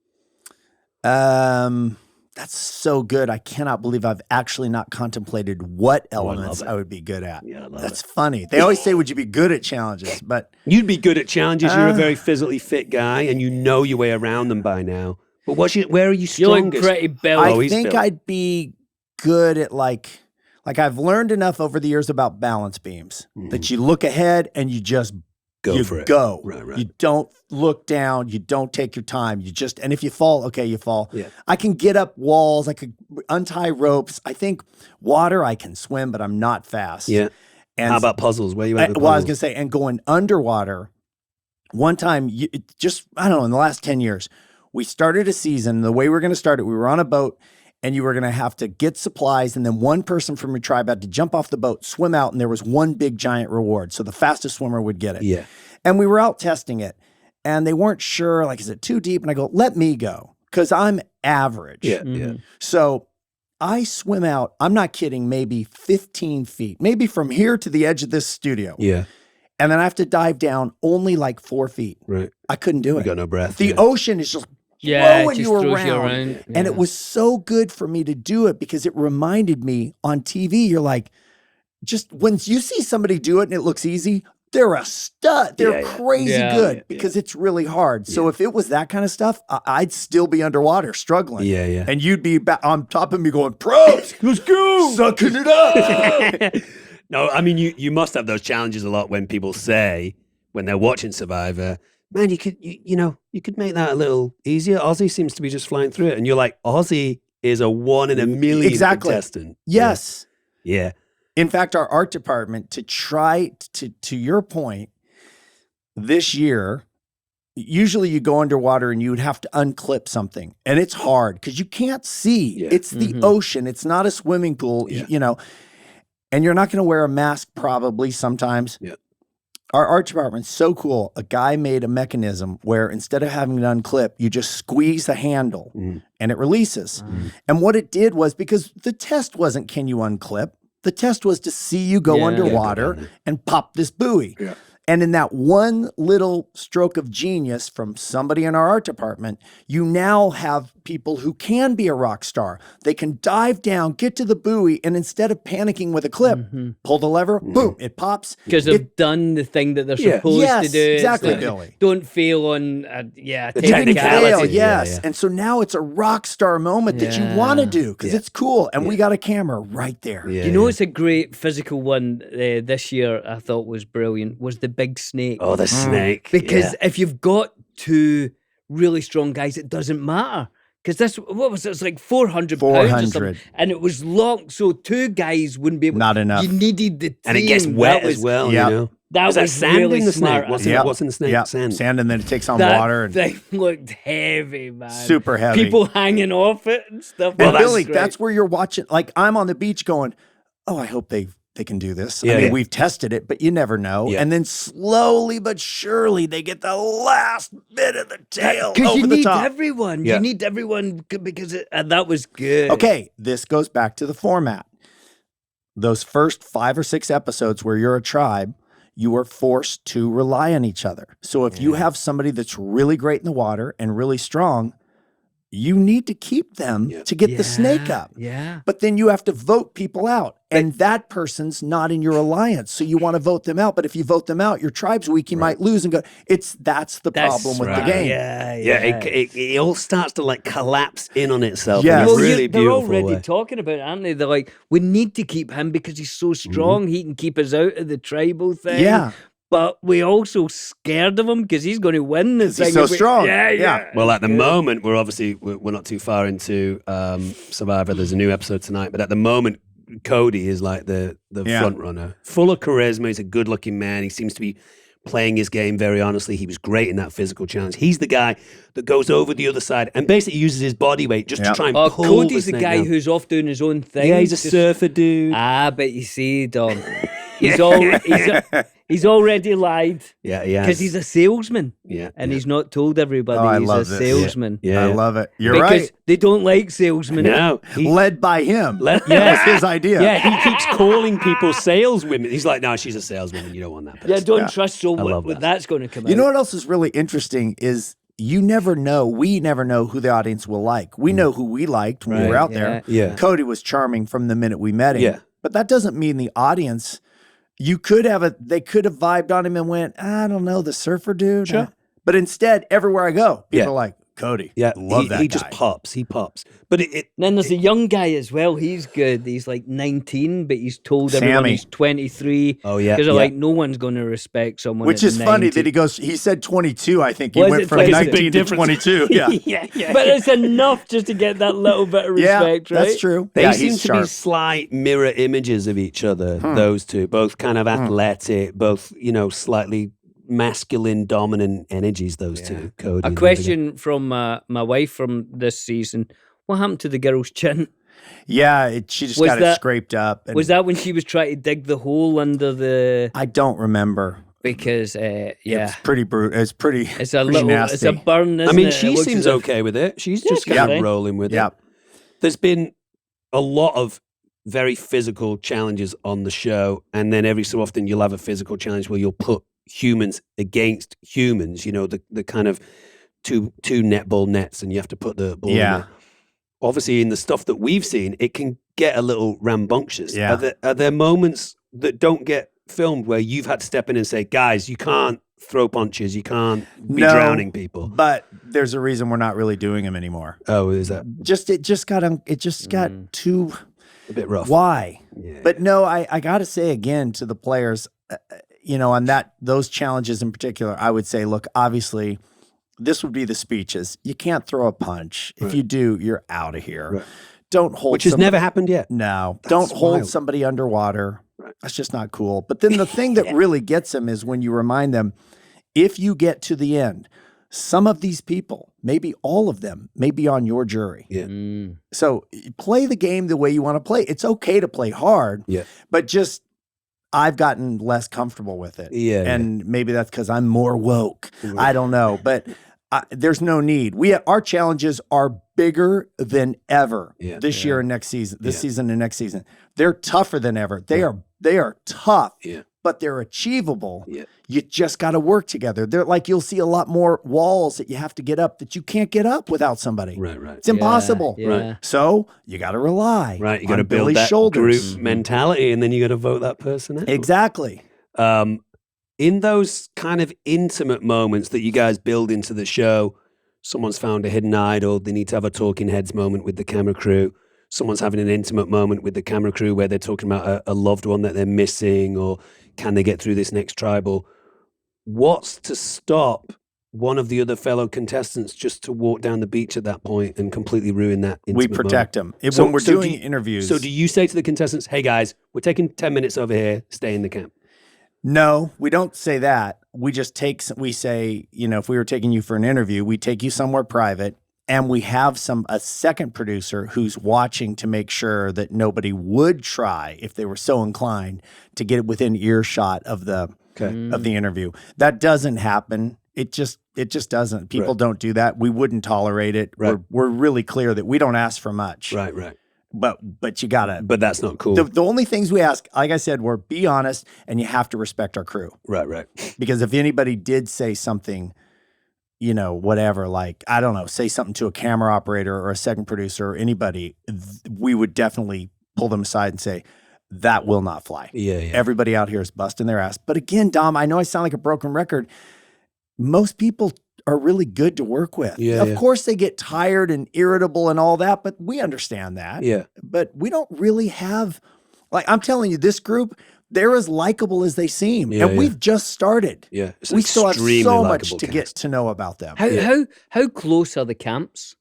That's so good. I cannot believe I've actually not contemplated what elements I would be good at. Yeah, I love That's funny. They always say, would you be good at challenges? But you'd be good at challenges. You're a very physically fit guy, and you know your way around them by now. But where are you strongest? You're pretty built. I think I'd be good at like I've learned enough over the years about balance beams that you look ahead and you just go for it. Go. Right. You don't look down. You don't take your time. And if you fall, okay, you fall. Yeah. I can get up walls. I could untie ropes. I think water, I can swim, but I'm not fast. Yeah. And how about puzzles? Where you at with Well, I was puzzles? going to say, and going underwater, one time, I don't know, in the last 10 years, we started a season. The way we were going to start it, we were on a boat, and you were going to have to get supplies, and then one person from your tribe had to jump off the boat, swim out, and there was one big giant reward. So the fastest swimmer would get it. Yeah. And we were out testing it, and they weren't sure, like, is it too deep? And I go, let me go, because I'm average. Yeah. So I swim out, I'm not kidding, maybe 15 feet, maybe from here to the edge of this studio. Yeah. And then I have to dive down only like 4 feet. Right. I couldn't do You it. got no breath. The ocean is just Yeah, throwing it just you throws around. you around. And it Yeah. was so good for me to do it because it reminded me on TV, you're like, just when you see somebody do it and it looks easy, they're a stud. They're crazy good because it's really hard. So if it was that kind of stuff, I'd still be underwater struggling. Yeah. And you'd be on top of me going, Probst, let's go. Sucking it up. No, I mean, you must have those challenges a lot when people say, when they're watching Survivor, man, you could make that a little easier. Ozzy seems to be just flying through it. And you're like, Ozzy is a 1 in a million contestant. Yes. Yeah. In fact, our art department, to try to your point, this year, usually you go underwater and you would have to unclip something. And it's hard because you can't see. Yeah. It's the ocean. It's not a swimming pool, and you're not going to wear a mask probably sometimes. Yeah. Our art department's so cool. A guy made a mechanism where instead of having it unclip, you just squeeze the handle and it releases. And what it did was, because the test wasn't, can you unclip? The test was to see you go underwater and pop this buoy. Yeah. And in that one little stroke of genius from somebody in our art department, you now have people who can be a rock star. They can dive down, get to the buoy, and instead of panicking with a clip, pull the lever, boom, it pops. Because they've done the thing that they're supposed to do. Exactly, It's Billy. Don't fail on, technicality. Yes. And so now it's a rock star moment that you want to do because it's cool. And we got a camera right there. Yeah. You know, it's a great physical one this year I thought was brilliant, was the big snake. Oh, the snake. Because if you've got two really strong guys, it doesn't matter. Because what was it? It was like 400 pounds or something. And it was long, so two guys wouldn't be able. Not enough. You needed the team. And it gets wet as well, Yep. you know. That Was was sand really in the smart. snake? What's in the snake? Yeah, Sand. and then it takes on That water. And thing looked heavy, man. super heavy. People hanging off it and stuff. And That was Billy, great. that's where you're watching. Like, I'm on the beach going, oh, I hope they they can do this. Yeah, I mean, yeah. we've tested it, but you never know. Yeah. And then slowly but surely they get the last bit of the tail Because you over the need top. everyone. Yeah. You need everyone because that was good. Okay, this goes back to the format. Those first 5 or 6 episodes where you're a tribe, you are forced to rely on each other. So if you have somebody that's really great in the water and really strong, you need to keep them to get the snake up. Yeah. But then you have to vote people out. And that person's not in your alliance. So you want to vote them out. But if you vote them out, your tribe's weak, you might lose and go. That's the problem with the game. Yeah, it all starts to like collapse in on itself. Yes. In a Well, really they're beautiful already way. talking about it, aren't they? They're like, we need to keep him because he's so strong. He can keep us out of the tribal thing. Yeah. But we also scared of him because he's going to win the thing. he's so if we- strong. Yeah. Yeah. Well, at the moment, we're not too far into Survivor. There's a new episode tonight, but at the moment, Cody is like the front runner, full of charisma. He's a good-looking man. He seems to be playing his game very honestly. He was great in that physical challenge. He's the guy that goes over the other side and basically uses his body weight just to try and pull Cody's the the snake guy down. who's off doing his own thing. Yeah, he's a Just- surfer dude. But you see, Dom, he's already lied Yeah, because he's a salesman. Yeah, And he's not told everybody Oh, I he's love a this. salesman. Yeah. I love it. You're Because right. they don't like salesmen. No, Led by him. Yeah. That's his idea. Yeah, he keeps calling people saleswomen. He's like, no, she's a saleswoman. You don't want that person. Yeah, don't trust so love what that. that's going to come out. You know what else is really interesting is you never know. We never know who the audience will like. We know who we liked when we were Right. out there. Yeah. Cody was charming from the minute we met him. Yeah. But that doesn't mean the audience, they could have vibed on him and went, I don't know, the surfer dude. Sure. But instead, everywhere I go, people Yeah. are like, Cody. Yeah, Love that he guy. just pops. He pops. But And then there's a young guy as well. He's good. He's like 19, but he's told everyone Sammy. he's 23. Oh, yeah, Because they're yeah. like, no one's going to respect someone. Which at is funny 19. that he said 22, I think. He Was went it from 22? 19 to 22. Yeah. yeah. But it's enough just to get that little bit of Yeah, respect, right? that's true. They yeah, seem he's to sharp. be slight mirror images of each other, those two, both kind of athletic, both, slightly masculine, dominant energies, those two, Cody. A and question from my wife from this season. What happened to the girl's chin? Yeah, she just Was got it that- scraped up. And Was that when she was trying to dig the hole under the... I don't remember. Because, It's pretty brutal. It's pretty, it's a pretty little... nasty. It's a burn, isn't I mean, it? she It looks seems as if- okay with it. She's just she's kind fine. of rolling with Yeah. it. There's been a lot of very physical challenges on the show, and then every so often you'll have a physical challenge where you'll put humans against humans, the kind of two netball nets, and you have to put the ball in Yeah. there. Obviously, in the stuff that we've seen, it can get a little rambunctious. Yeah. Are there moments that don't get filmed where you've had to step in and say, guys, you can't throw punches, you can't be No, drowning people? But there's a reason we're not really doing them anymore. Oh, is that It just got too. a bit rough? Why? Yeah. But no, I got to say again to the players, on those challenges in particular, I would say, look, obviously, this would be the speeches. You can't throw a punch. If you do, you're out of here. Right. Don't hold. Which has never happened yet. No, don't hold wild. somebody underwater. That's just not cool. But then the thing that really gets them is when you remind them, if you get to the end, some of these people, maybe all of them, may be on your jury. Yeah. So play the game the way you want to play. It's okay to play hard, Yeah. but just I've gotten less comfortable with it. Yeah, And maybe that's because I'm more woke. I don't know. But there's no need. Our challenges are bigger than ever this year and next season, this season and next season. They're tougher than ever. They are tough, but they're achievable. Yeah. You just got to work together. They're like, you'll see a lot more walls that you have to get up that you can't get up without somebody. Right. It's impossible. Yeah. Right. So you got to rely Right. You got to on build Billy's that shoulders. group mentality, and then you got to vote that person out. Exactly. In those kind of intimate moments that you guys build into the show, someone's found a hidden idol. They need to have a talking heads moment with the camera crew. Someone's having an intimate moment with the camera crew where they're talking about a loved one that they're missing, or can they get through this next tribal? What's to stop one of the other fellow contestants just to walk down the beach at that point and completely ruin that We intimate protect moment? them. So- When we're so do doing you- interviews. So do you say to the contestants, hey guys, we're taking 10 minutes over here, stay in the camp? No, we don't say that. We just we say, if we were taking you for an interview, we take you somewhere private And we have a second producer who's watching to make sure that nobody would try, if they were so inclined, to get within earshot of the interview. That doesn't happen. It just doesn't. People don't do that. We wouldn't tolerate it. Right. We're really clear that we don't ask for much. Right. But you gotta. But that's not cool. The only things we ask, like I said, were be honest, and you have to respect our crew. Right. Because if anybody did say something, whatever, like, I don't know, say something to a camera operator or a second producer or anybody, we would definitely pull them aside and say, that will not fly. Yeah. Everybody out here is busting their ass. But again, Dom, I know I sound like a broken record. Most people are really good to work with. Yeah, of course they get tired and irritable and all that, but we understand that. Yeah. But we don't really have, like, I'm telling you, this group, they're as likable as they seem. Yeah, and we've just started. Yeah. It's We still have extremely so much likable to cast. get to know about them. How close are the camps?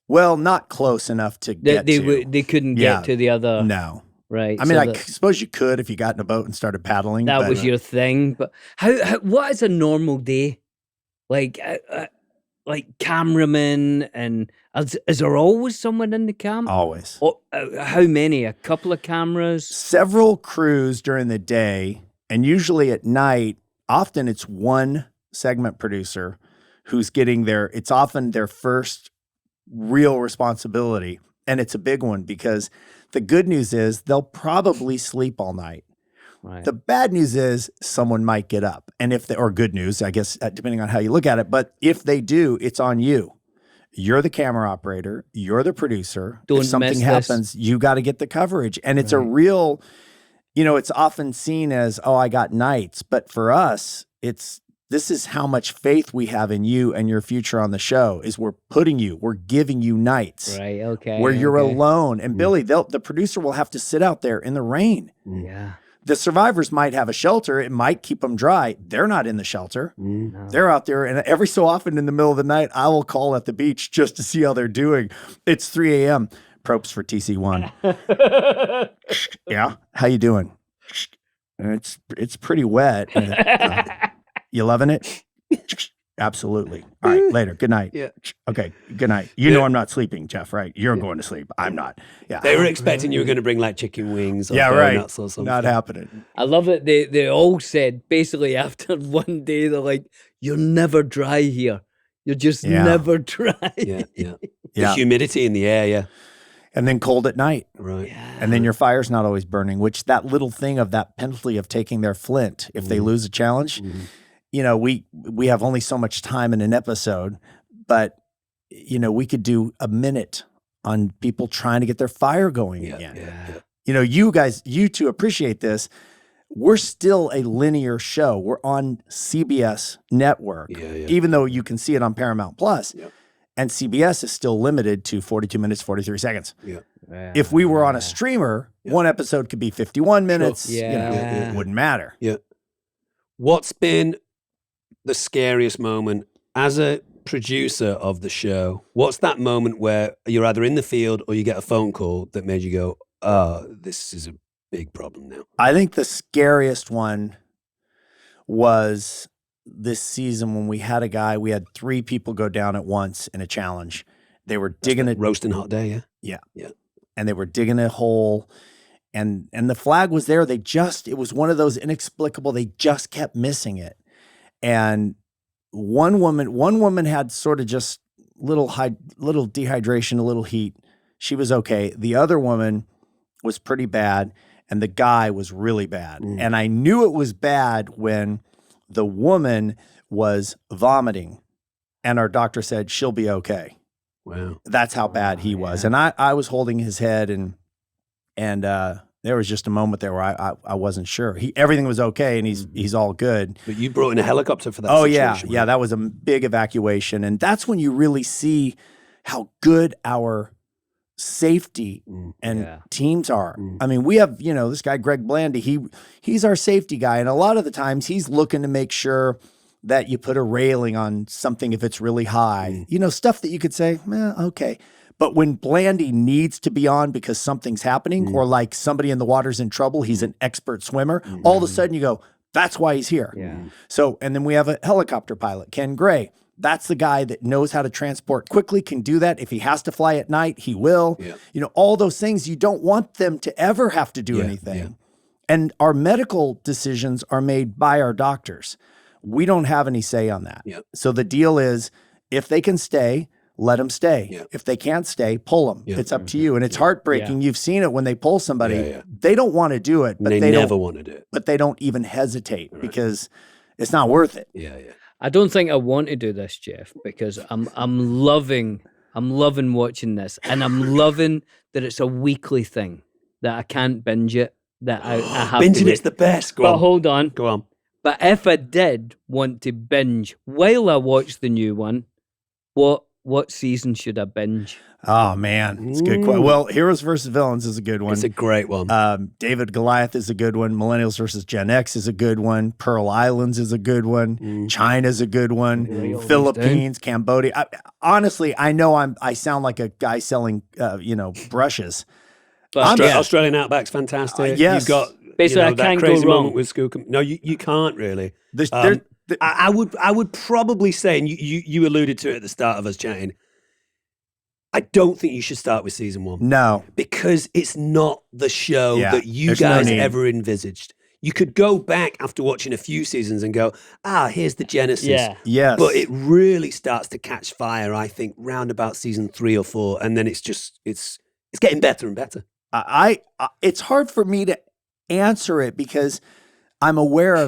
Well, not close enough to get to. They couldn't Yeah. get to the other. No. Right. I mean, so I suppose you could if you got in a boat and started paddling. that but was your thing. But what is a normal day? Like cameramen, and is there always someone in the camp? always. Or, how many? A couple of cameras? Several crews during the day, and usually at night, often it's one segment producer who's getting it's often their first real responsibility. And it's a big one because the good news is they'll probably sleep all night. Right. The bad news is someone might get up. And or good news, I guess, depending on how you look at it. But if they do, it's on you. You're the camera operator. You're the producer. Don't if something miss happens, you got to get the coverage. And it's a real, it's often seen as, oh, I got nights. But for us, this is how much faith we have in you and your future on the show is we're giving you nights. Right. Okay. Where you're okay. alone. And Billy, the producer will have to sit out there in the rain. Yeah. The survivors might have a shelter. It might keep them dry. They're not in the shelter. No. They're out there. And every so often in the middle of the night, I will call at the beach just to see how they're doing. It's 3 a.m. Probst for TC1. Yeah. How you doing? It's pretty wet. You loving it? Absolutely. All right. Later. Good night. Yeah. Okay. Good night. You know I'm not sleeping, Jeff, right? You're going to sleep. I'm not. Yeah. They were expecting you were going to bring like chicken wings or Yeah, right. donuts or something. Not happening. I love it. They all said basically after one day they're like, "You're never dry here. You're just never dry." Yeah. Yeah. The humidity in the air, yeah. And then cold at night. Right. And then your fire's not always burning, which that little thing of that penalty of taking their flint if they lose a challenge, we have only so much time in an episode, but we could do a minute on people trying to get their fire going again. Yeah. You two appreciate this. We're still a linear show. We're on CBS network, even though you can see it on Paramount Plus. Yep. And CBS is still limited to 42 minutes, 43 seconds. Yeah. If we were on a streamer, one episode could be 51 minutes. Sure. Yeah. It wouldn't matter. Yeah. What's been the scariest moment as a producer of the show? What's that moment where you're either in the field or you get a phone call that made you go, "Oh, this is a big problem now"? I think the scariest one was this season when we had we had 3 people go down at once in a challenge. They were digging it. Roasting hot day, yeah? Yeah. And they were digging a hole and the flag was there. It was one of those inexplicable, they just kept missing it. And one woman had sort of just little dehydration, a little heat. She was okay. The other woman was pretty bad and the guy was really bad. And I knew it was bad when the woman was vomiting and our doctor said she'll be okay. Wow. That's how bad he was. And I was holding his head and there was just a moment there where I wasn't sure. Everything was okay and he's all good. But you brought in a helicopter for that Oh situation. yeah. That was a big evacuation. And that's when you really see how good our safety and teams are. I mean, we have, this guy, Greg Blandy, he's our safety guy. And a lot of the times he's looking to make sure that you put a railing on something if it's really high, stuff that you could say, okay. But when Blandy needs to be on because something's happening or like somebody in the water's in trouble, he's an expert swimmer, all of a sudden you go, that's why he's here. Yeah. So, and then we have a helicopter pilot, Ken Gray. That's the guy that knows how to transport quickly, can do that. If he has to fly at night, he will. Yeah. You know, all those things, you don't want them to ever have to do anything. Yeah. And our medical decisions are made by our doctors. We don't have any say on that. Yeah. So the deal is, if they can stay, let them stay. Yeah. If they can't stay, pull them. Yeah. It's up to you. And it's heartbreaking. You've seen it when they pull somebody. Yeah. They don't want to do it, but they they never don't, want to do it. but they don't even hesitate because it's not worth it. Yeah. I don't think I want to do this, Jeff, because I'm loving watching this, and I'm loving that it's a weekly thing, that I can't binge it, that I have Binging to it's the best. Go But on. hold on. Go on. But if I did want to binge while I watch the new one, what season should I binge? Oh man, it's a good question. Well, Heroes versus Villains is a good one. It's a great one. David Goliath is a good one. Millennials versus Gen X is a good one. Pearl Islands is a good one. China's a good one. Philippines, Cambodia. Honestly, I know I sound like a guy selling brushes. But Australian Outback's fantastic. Yes. You've got basically, I that can't crazy go wrong moment with Skookum. No, you can't really. There's- I would probably say, and you alluded to it at the start of us chatting, I don't think you should start with season 1. No. Because it's not the show that you there's no guys need. ever envisaged. You could go back after watching a few seasons and go, here's the genesis. Yeah. Yes. But it really starts to catch fire, I think, round about season 3 or 4. And then it's getting better and better. I it's hard for me to answer it because I'm aware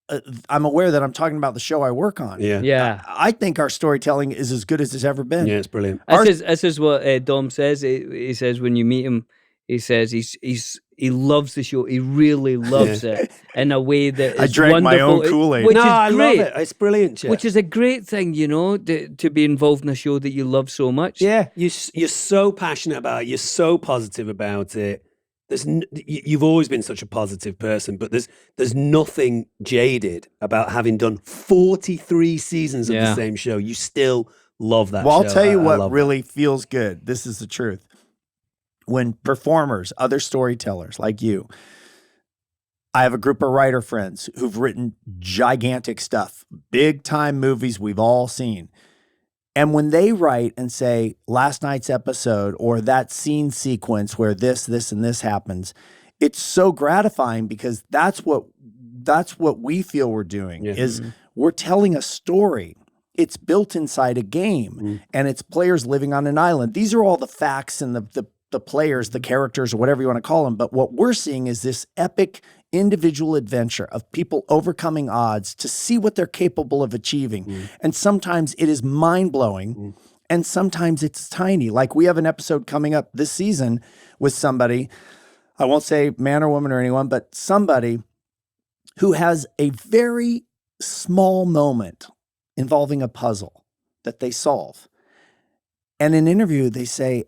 that I'm talking about the show I work on. Yeah. I think our storytelling is as good as it's ever been. Yeah, it's brilliant. This is what Dom says. He says when you meet him, he says he loves the show. He really loves it in a way that is I drank my wonderful. own Kool-Aid. Which No, is I great. love it. It's brilliant, Jeff. Which is a great thing, to be involved in a show that you love so much. Yeah, you're so passionate about it. You're so positive about it. You've always been such a positive person, but there's nothing jaded about having done 43 seasons of the same show. You still love that show. Well, I'll tell you I what love really feels good. This is the truth. When performers, other storytellers like you, I have a group of writer friends who've written gigantic stuff, big time movies we've all seen. And when they write and say last night's episode or that scene sequence where this, and this happens, it's so gratifying because that's what we feel we're doing is we're telling a story. It's built inside a game and it's players living on an island. These are all the facts and the players, the characters, or whatever you want to call them. But what we're seeing is this epic individual adventure of people overcoming odds to see what they're capable of achieving. And sometimes it is mind-blowing and sometimes it's tiny. Like we have an episode coming up this season with somebody, I won't say man or woman or anyone, but somebody who has a very small moment involving a puzzle that they solve. And in an interview, they say,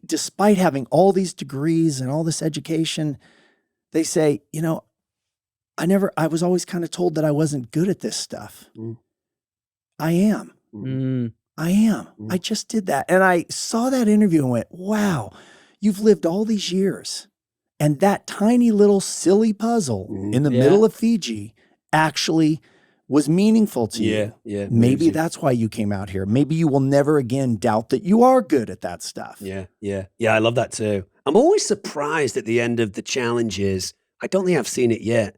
despite having all these degrees and all this education, they say, I was always kind of told that I wasn't good at this stuff. I am. I am. I just did that. And I saw that interview and went, wow, you've lived all these years. And that tiny little silly puzzle in the middle of Fiji actually was meaningful to you. Yeah. Maybe that's why you came out here. Maybe you will never again doubt that you are good at that stuff. Yeah. I love that too. I'm always surprised at the end of the challenges. I don't think I've seen it yet.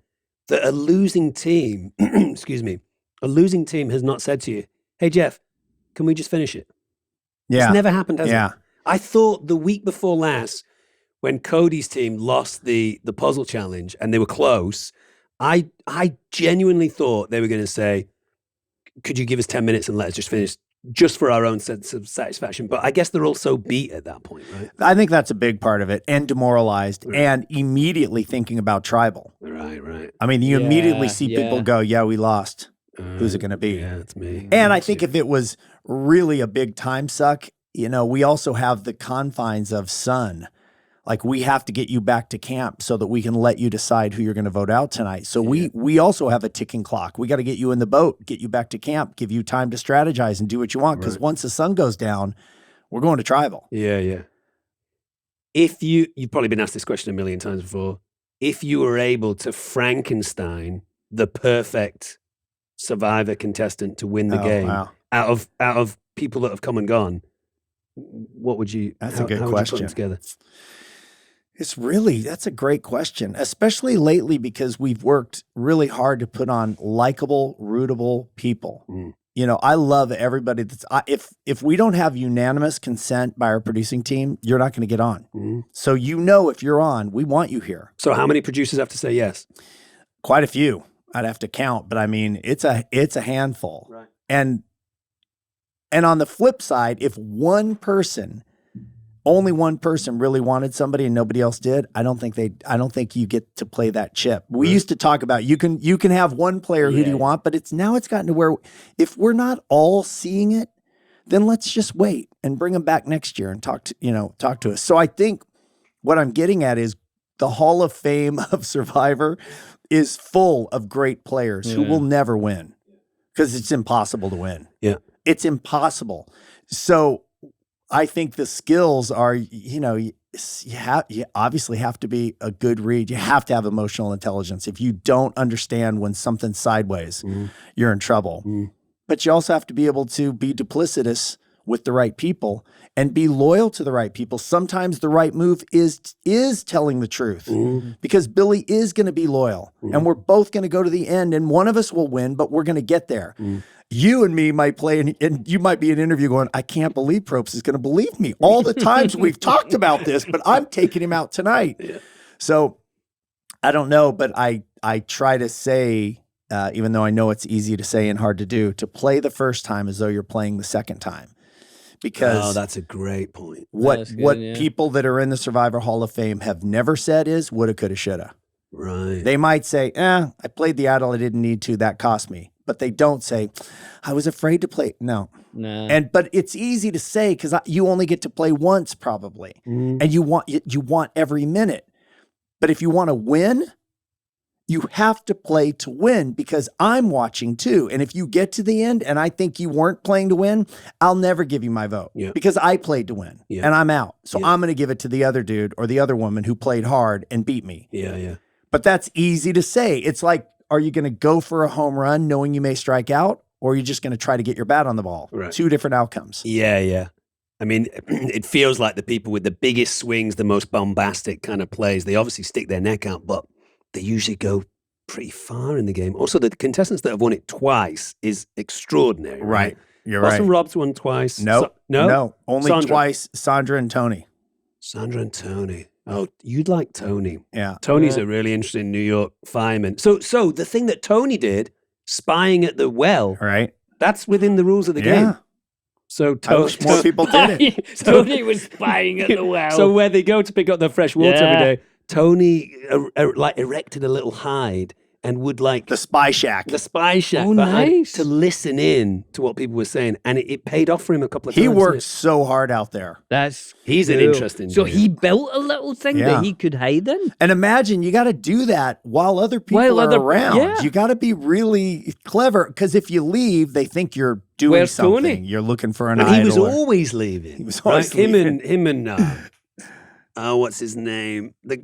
That a losing team, a losing team has not said to you, hey, Jeff, can we just finish it? Yeah. It's never happened, has it? I thought the week before last, when Cody's team lost the puzzle challenge and they were close, I genuinely thought they were going to say, could you give us 10 minutes and let us just finish just for our own sense of satisfaction? But I guess they're all so beat at that point, right? I think that's a big part of it, and demoralized and immediately thinking about tribal. Right. I mean, you immediately see people go, yeah, we lost. Who's it going to be? Yeah, it's me. And I think if it was really a big time suck, we also have the confines of sun. Like we have to get you back to camp so that we can let you decide who you're going to vote out tonight. So we also have a ticking clock. We got to get you in the boat, get you back to camp, give you time to strategize and do what you want. Because once the sun goes down, we're going to tribal. Yeah. If you've probably been asked this question a million times before. If you were able to Frankenstein the perfect Survivor contestant to win the game Wow. out of people that have come and gone, what would you? That's a good how question. Would you put them together? That's a great question, especially lately because we've worked really hard to put on likable, rootable people. You know, I love everybody if we don't have unanimous consent by our producing team, you're not going to get on. So if you're on, we want you here. So how many producers have to say yes? Quite a few. I'd have to count, but I mean, it's a handful. Right. And on the flip side, if only one person really wanted somebody and nobody else did, I don't think you get to play that chip. We used to talk about you can have one player who do you want, but it's gotten to where if we're not all seeing it, then let's just wait and bring them back next year and talk to us. So I think what I'm getting at is the Hall of Fame of Survivor is full of great players who will never win because it's impossible to win. Yeah. It's impossible. So I think the skills are, you obviously have to be a good read. You have to have emotional intelligence. If you don't understand when something's sideways, you're in trouble. But you also have to be able to be duplicitous with the right people and be loyal to the right people. Sometimes the right move is telling the truth because Billy is going to be loyal and we're both going to go to the end and one of us will win, but we're going to get there. You and me might play and you might be in an interview going, I can't believe Probst is going to believe me. All the times we've talked about this, but I'm taking him out tonight. Yeah. So I don't know, but I try to say, even though I know it's easy to say and hard to do, to play the first time as though you're playing the second time. Because that's a great point. What people that are in the Survivor Hall of Fame have never said is woulda, coulda, shoulda. Right. They might say, I played the idol I didn't need to. That cost me. But they don't say, I was afraid to play. No. But it's easy to say because you only get to play once probably. And you want every minute. But if you want to win, you have to play to win because I'm watching too. And if you get to the end and I think you weren't playing to win, I'll never give you my vote because I played to win and I'm out. So I'm going to give it to the other dude or the other woman who played hard and beat me. Yeah. But that's easy to say. It's like, are you going to go for a home run knowing you may strike out or are you just going to try to get your bat on the ball? Right. Two different outcomes. Yeah. I mean, it feels like the people with the biggest swings, the most bombastic kind of plays, they obviously stick their neck out, but they usually go pretty far in the game. Also, the contestants that have won it twice is extraordinary. Right. You're Boston right. Rob's won twice. No. Only Sandra. Twice. Sandra and Tony. Oh, you'd like Tony. Yeah. Tony's a really interesting New York fireman. So the thing that Tony did, spying at the well, right? That's within the rules of the game. So I wish more people did it. Tony was spying at the well. So where they go to pick up their fresh water every day, Tony erected a little hide and would the spy shack. Oh, nice. To listen in to what people were saying, and it paid off for him a couple of times. He worked so hard out there. He's an interesting. So dude. he built a little thing that he could hide in. And imagine you got to do that while other people are around. Yeah. You got to be really clever because if you leave, they think you're doing something. Tony? You're looking for an and idol. He was always leaving. He was always leaving. Him and what's his name? The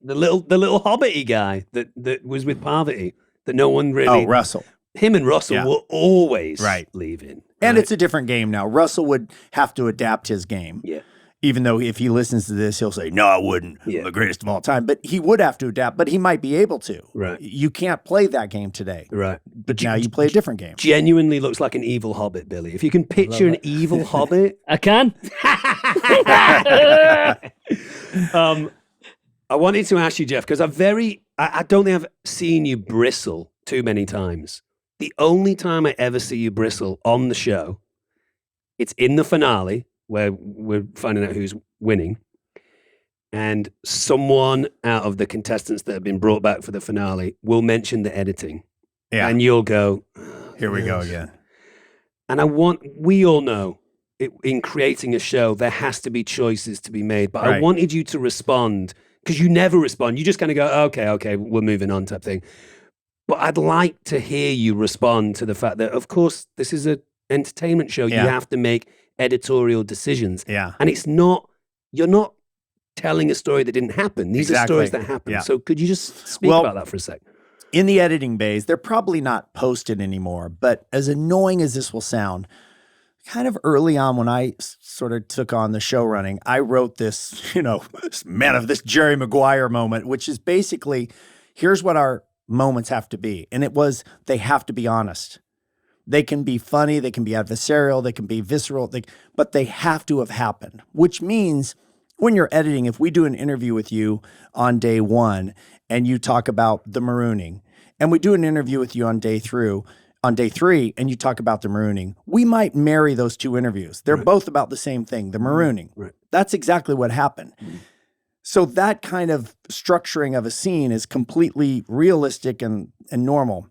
little hobbity guy that was with Parvati that no one really. Oh, Russell. Him and Russell were always leaving. And it's a different game now. Russell would have to adapt his game. Yeah. Even though if he listens to this, he'll say, no, I wouldn't. I'm the greatest of all time. But he would have to adapt, but he might be able to. Right. You can't play that game today. Right. But now you play a different game. Genuinely looks like an evil hobbit, Billy. If you can picture an evil hobbit. I can. I wanted to ask you, Jeff, because I don't think I've seen you bristle too many times. The only time I ever see you bristle on the show, it's in the finale where we're finding out who's winning. And someone out of the contestants that have been brought back for the finale will mention the editing. Yeah. And you'll go, here we go again. And we all know in creating a show, there has to be choices to be made. But I wanted you to respond because you never respond. You just kind of go, okay, we're moving on type thing. But I'd like to hear you respond to the fact that, of course, this is an entertainment show. You have to make editorial decisions. Yeah. And you're not telling a story that didn't happen. These are stories that happen. Yeah. So could you just speak about that for a sec? in the editing bays, they're probably not posted anymore, but as annoying as this will sound, kind of early on when I sort of took on the show running, I wrote this, this Jerry Maguire moment, which is basically, here's what our moments have to be. And it was, they have to be honest. They can be funny, they can be adversarial, they can be visceral, but they have to have happened, which means when you're editing, if we do an interview with you on day 1 and you talk about the marooning, and we do an interview with you on day 3 and you talk about the marooning, we might marry those 2 interviews. They're both about the same thing, the marooning. Right. That's exactly what happened. So that kind of structuring of a scene is completely realistic and normal.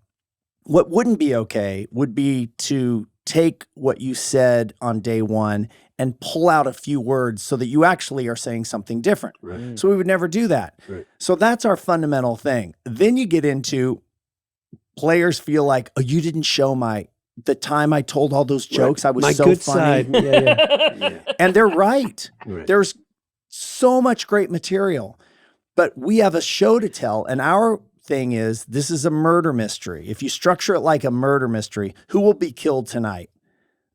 What wouldn't be okay would be to take what you said on day 1 and pull out a few words so that you actually are saying something different. Right. So we would never do that. Right. So that's our fundamental thing. Then you get into players feel like, oh, you didn't show the time I told all those jokes. I was my so good funny. side. Yeah. And they're right. Right. There's so much great material, but we have a show to tell. And our thing is, this is a murder mystery. If you structure it like a murder mystery, who will be killed tonight?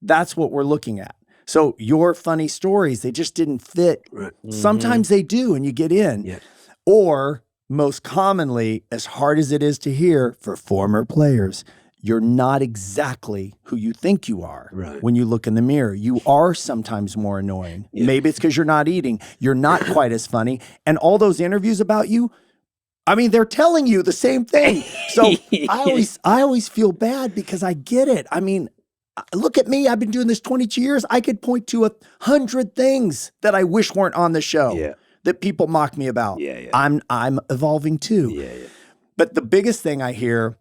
That's what we're looking at. So your funny stories, they just didn't fit. Right. Sometimes they do, and you get in. Yeah. Or most commonly, as hard as it is to hear for former players, you're not exactly who you think you are when you look in the mirror. You are sometimes more annoying. Yeah. Maybe it's because you're not eating. You're not quite as funny. And all those interviews about you, I mean, they're telling you the same thing. So I always feel bad because I get it. I mean, look at me. I've been doing this 22 years. I could point to 100 things that I wish weren't on the show that people mock me about. Yeah. I'm evolving too. Yeah. But the biggest thing I hear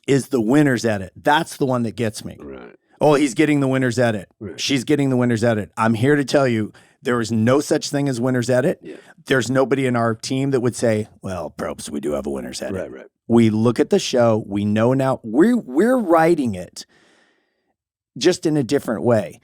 is the winner's edit. That's the one that gets me. Right. Oh, he's getting the winner's edit. Right. She's getting the winner's edit. I'm here to tell you, there is no such thing as winner's edit. Yeah. There's nobody in our team that would say, well, Probst, we do have a winner's edit. Right. We look at the show. We know now. We're writing it just in a different way.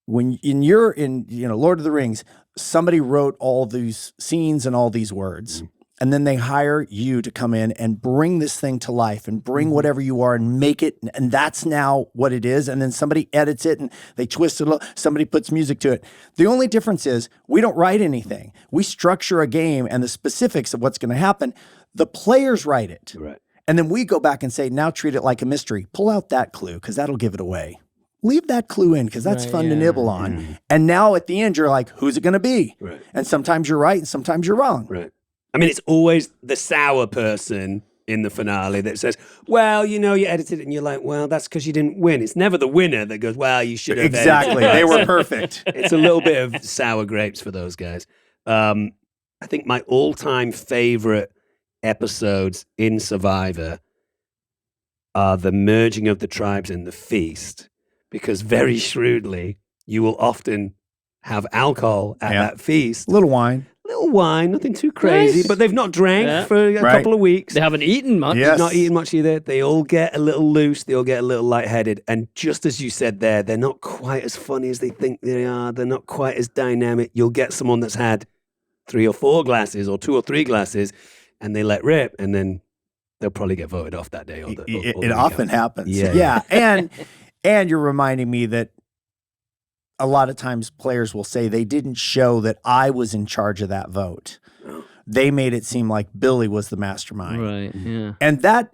When you're in Lord of the Rings, somebody wrote all these scenes and all these words. And then they hire you to come in and bring this thing to life and bring whatever you are and make it. And that's now what it is. And then somebody edits it and they twist it a little. Somebody puts music to it. The only difference is we don't write anything. We structure a game and the specifics of what's going to happen. The players write it. Right. And then we go back and say, now treat it like a mystery. Pull out that clue because that'll give it away. Leave that clue in because that's fun to nibble on. And now at the end, you're like, who's it going to be? Right. And sometimes you're right and sometimes you're wrong. Right. I mean, it's always the sour person in the finale that says, well, you edited it, and you're like, well, that's because you didn't win. It's never the winner that goes, well, you should have Exactly. They were perfect. It's a little bit of sour grapes for those guys. I think my all-time favorite episodes in Survivor are the merging of the tribes and the feast, because very shrewdly, you will often have alcohol at that feast. Little wine, nothing too crazy, Nice. but they've not drank for a couple of weeks. They haven't eaten much. Yes. Not eating much either. They all get a little loose. They all get a little lightheaded. And just as you said there, they're not quite as funny as they think they are. They're not quite as dynamic. You'll get someone that's had 3 or 4 glasses or 2 or 3 glasses and they let rip, and then they'll probably get voted off that day. It often happens. Yeah. And you're reminding me that a lot of times players will say they didn't show that I was in charge of that vote. Oh. They made it seem like Billy was the mastermind. Right. Yeah. And that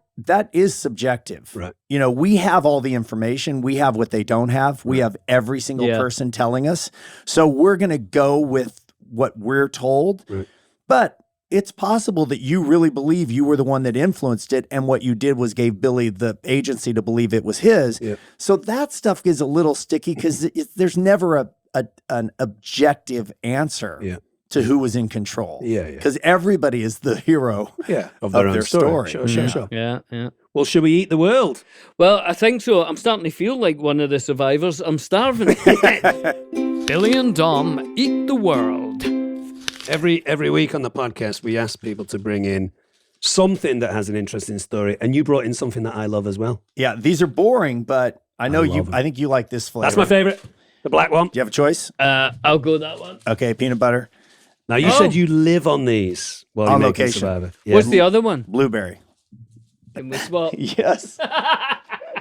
is subjective. Right. We have all the information. We have what they don't have. We have every single person telling us. So we're going to go with what we're told. Right. But it's possible that you really believe you were the one that influenced it, and what you did was gave Billy the agency to believe it was his. Yeah. So that stuff is a little sticky because there's never an objective answer to who was in control. Yeah. Because everybody is the hero of their own story. Sure. Yeah. Well, should we eat the world? Well, I think so. I'm starting to feel like one of the survivors. I'm starving. Billy and Dom eat the world. Every week on the podcast, we ask people to bring in something that has an interesting story, and you brought in something that I love as well. Yeah, these are boring, but I know you. them. I think you like this flavor. That's my favorite, the black one. Do you have a choice? I'll go that one. Okay, peanut butter, Now, you said you live on these while On you're making location. Survivor. What's the other one? blueberry. Can we swap? Yes.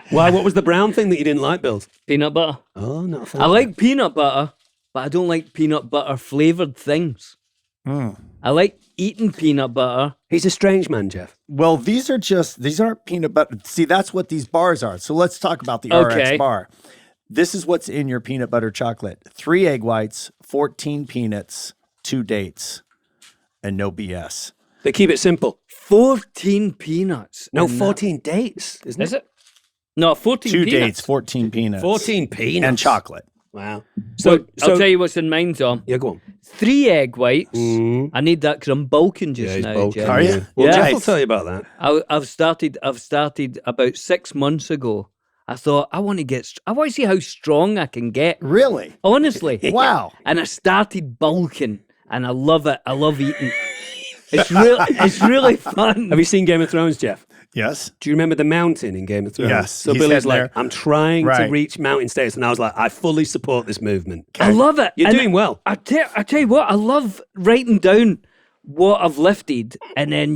Why? What was the brown thing that you didn't like, Bill? Peanut butter. Oh, no. I like peanut butter, but I don't like peanut butter flavored things. I like eating peanut butter. He's a strange man, Jeff. Well, these aren't peanut butter. See, that's what these bars are. So let's talk about the Okay. RX bar. This is what's in your peanut butter chocolate. 3 egg whites, 14 peanuts, 2 dates, and no BS. They keep it simple. 14 peanuts. No, in that. 14 dates, isn't Is it? No, 14 2 peanuts. dates, 14 peanuts. 14 peanuts. And chocolate. Wow. So, I'll tell you what's in mine, Tom. Yeah, go on. 3 egg whites. Mm. I need that because I'm bulking just he's now. bulking. Jeff. Are you? Well, Yeah. Jeff will tell you about that. I've started about 6 months ago. I thought I want to see how strong I can get. Really? Honestly. Wow. And I started bulking, and I love it. I love eating. It's really fun. Have you seen Game of Thrones, Jeff? Yes. Do you remember the mountain in Game of Thrones? Yes, So he's Billy's heading like, there. I'm trying to Right. reach mountain status. And I was like, I fully support this movement. I love it. You're And doing well. I tell you what, I love writing down what I've lifted and then,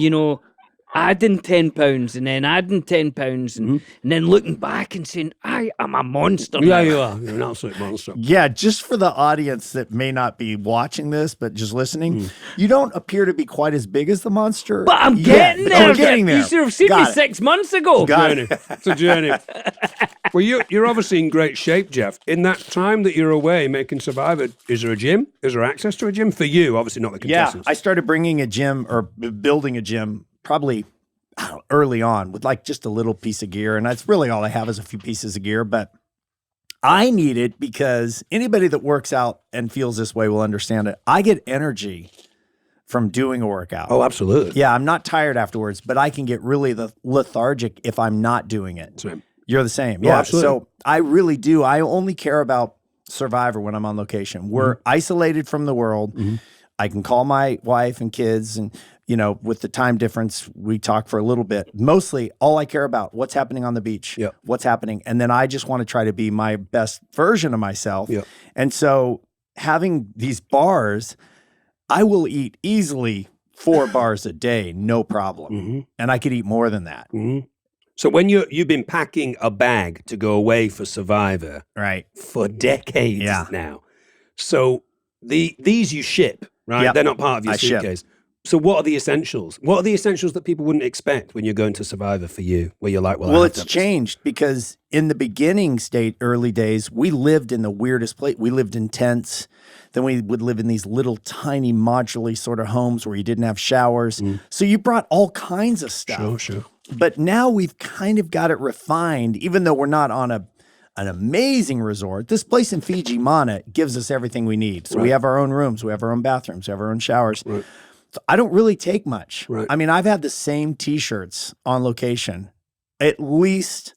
adding 10 pounds and then adding 10 pounds and then looking back and saying, I am a monster. Yeah, now. you are. You're an absolute monster. Yeah, just for the audience that may not be watching this, but just listening, you don't appear to be quite as big as the monster. But I'm yet, getting but there. you're getting there. You should have seen Got me it. 6 months ago. Got Journey. it. It's a journey. Well, you're obviously in great shape, Jeff. In that time that you're away making Survivor, is there a gym? Is there access to a gym? For you, obviously not the Yeah, contestants. I started bringing a gym or building a gym probably early on with like just a little piece of gear. And that's really all I have is a few pieces of gear. But I need it because anybody that works out and feels this way will understand it. I get energy from doing a workout. Oh, absolutely. Yeah, I'm not tired afterwards, but I can get really lethargic if I'm not doing it. Same. You're the same. Oh, Yeah. absolutely. So I really do. I only care about Survivor when I'm on location. We're isolated from the world. I can call my wife and kids and, with the time difference, we talk for a little bit. Mostly all I care about, what's happening on the beach, Yep. what's happening. And then I just want to try to be my best version of myself. Yep. And so having these bars, I will eat easily 4 bars a day, no problem. And I could eat more than that. So when you've been packing a bag to go away for Survivor Right. for decades Yeah. now, so these you ship, right? Yep. They're not part of your I ship. suitcase. So what are the essentials? What are the essentials that people wouldn't expect when you're going to Survivor for you, where you're like, well, I Well, have it's to- changed because in the beginning early days, we lived in the weirdest place. We lived in tents. Then we would live in these little tiny modularly sort of homes where you didn't have showers. So you brought all kinds of stuff. Sure. But now we've kind of got it refined, even though we're not on an amazing resort. This place in Fiji, Mana, gives us everything we need. So we have our own rooms, we have our own bathrooms, we have our own showers. Right. So I don't really take much. Right. I mean, I've had the same t-shirts on location. At least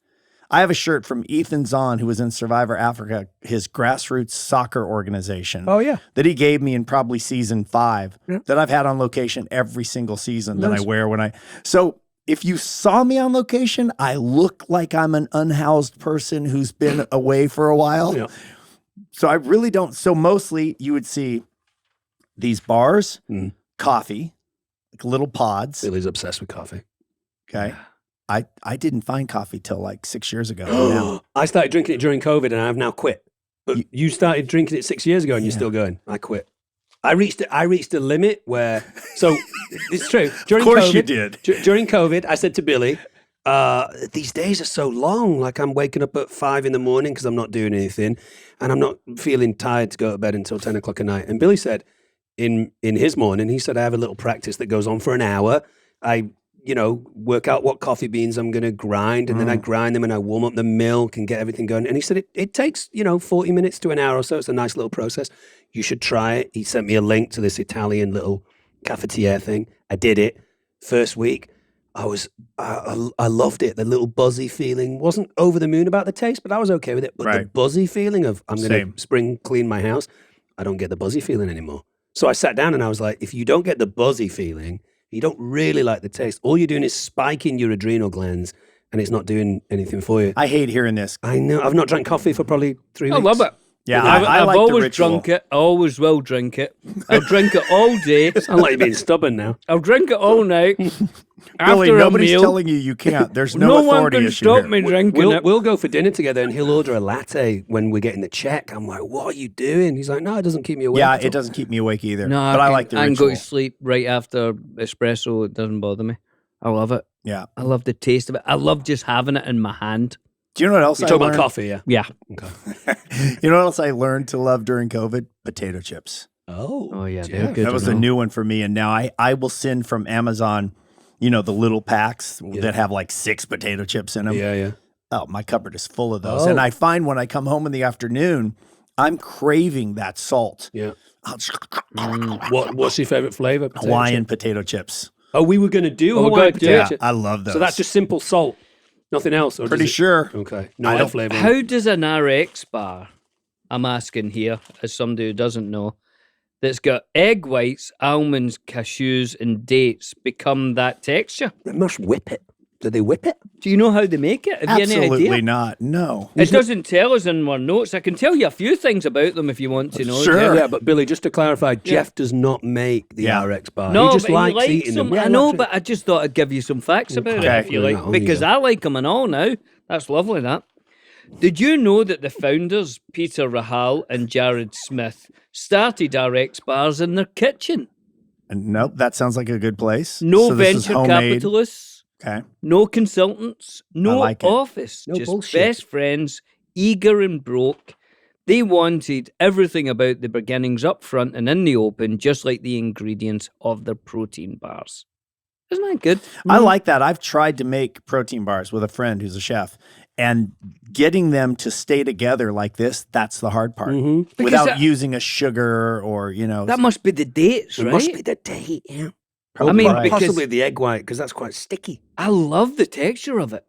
I have a shirt from Ethan Zahn, who was in Survivor Africa, his grassroots soccer organization. Oh, yeah. That he gave me in probably season 5 Yeah. that I've had on location every single season that I Nice. wear so if you saw me on location, I look like I'm an unhoused person who's been away for a while. Yeah. So I really don't. So mostly you would see these bars, coffee, like little pods. Billy's obsessed with coffee. Okay. I didn't find coffee till like 6 years ago. Now. I started drinking it during COVID and I've now quit. But you started drinking it 6 years ago and you're still going. I quit. I reached a limit where, so it's true. During Of course COVID, you did. During COVID, I said to Billy, these days are so long. Like I'm waking up at 5 a.m. because I'm not doing anything and I'm not feeling tired to go to bed until 10 o'clock at night. And Billy said in his morning, he said, I have a little practice that goes on for an hour. I work out what coffee beans I'm going to grind, and then I grind them and I warm up the milk and get everything going. And he said, it takes, 40 minutes to an hour or so. It's a nice little process. You should try it. He sent me a link to this Italian little cafetiere thing. I did it. First week, I loved it. The little buzzy feeling. Wasn't over the moon about the taste, but I was okay with it. But the Right. buzzy feeling of I'm going Same. to spring clean my house, I don't get the buzzy feeling anymore. So I sat down and I was like, if you don't get the buzzy feeling, you don't really like the taste. All you're doing is spiking your adrenal glands and it's not doing anything for you. I hate hearing this. I know. I've not drank coffee for probably 3 weeks. I love it. Yeah, I've I like the always ritual. drunk it. I always will drink it. I'll drink it all day. Sound like you're being stubborn now. I'll drink it all night. Billy, After a nobody's meal, telling you can't. There's no, no one authority can issue stop here. me drinking it. We'll go for dinner together, and he'll order a latte when we're getting the check. I'm like, what are you doing? He's like, no, it doesn't keep me awake. Yeah, at all." it doesn't keep me awake either. No, but I like the I can ritual. go to sleep right after espresso. It doesn't bother me. I love it. Yeah. I love the taste of it. I love just having it in my hand. Do you know what else You're I talking learned? about coffee, yeah? Yeah. Okay. You know what else I learned to love during COVID? Potato chips. Oh yeah, Jeff. they're good. That was a new one for me. And now I will send from Amazon, the little packs that have like 6 potato chips in them. Yeah, yeah. Oh, my cupboard is full of those. Oh. And I find when I come home in the afternoon, I'm craving that salt. Yeah. I'll just- What's your favorite flavor? Hawaiian potato chips. Oh, we were going to do we're Hawaiian gonna do potato Yeah, chips. I love those. So that's just simple salt, nothing else. Or pretty does it- sure. Okay. No I other don't- flavor. How does an RX bar, I'm asking here, as somebody who doesn't know, that's got egg whites, almonds, cashews, and dates become that texture? They must whip it. Do they whip it? Do you know how they make it? Have you any Absolutely idea? not. No. It doesn't tell us in our notes. I can tell you a few things about them if you want to know. Sure. Yeah, but Billy, just to clarify, Jeff does not make the Yeah. RX bar. No, he just but likes he likes eating them. them. Yeah, I know, that's it. but I just thought I'd give you some facts about Okay. it if you Well, like, no, there you because go. I like them and all now. That's lovely, that. Did you know that the founders, Peter Rahal and Jared Smith, started RX bars in their kitchen? Nope. That sounds like a good place. No So this is venture homemade. capitalists, Okay. no consultants, no like it. office, No just bullshit. best friends, eager and broke. They wanted everything about the beginnings up front and in the open, just like the ingredients of their protein bars. Isn't that good? I like that. I've tried to make protein bars with a friend who's a chef, and getting them to stay together like this, that's the hard part. Mm-hmm. Without that- using a sugar or, That must be the dates, It right? must be the date, yeah. I mean, Right. because Possibly the egg white, because that's quite sticky. I love the texture of it.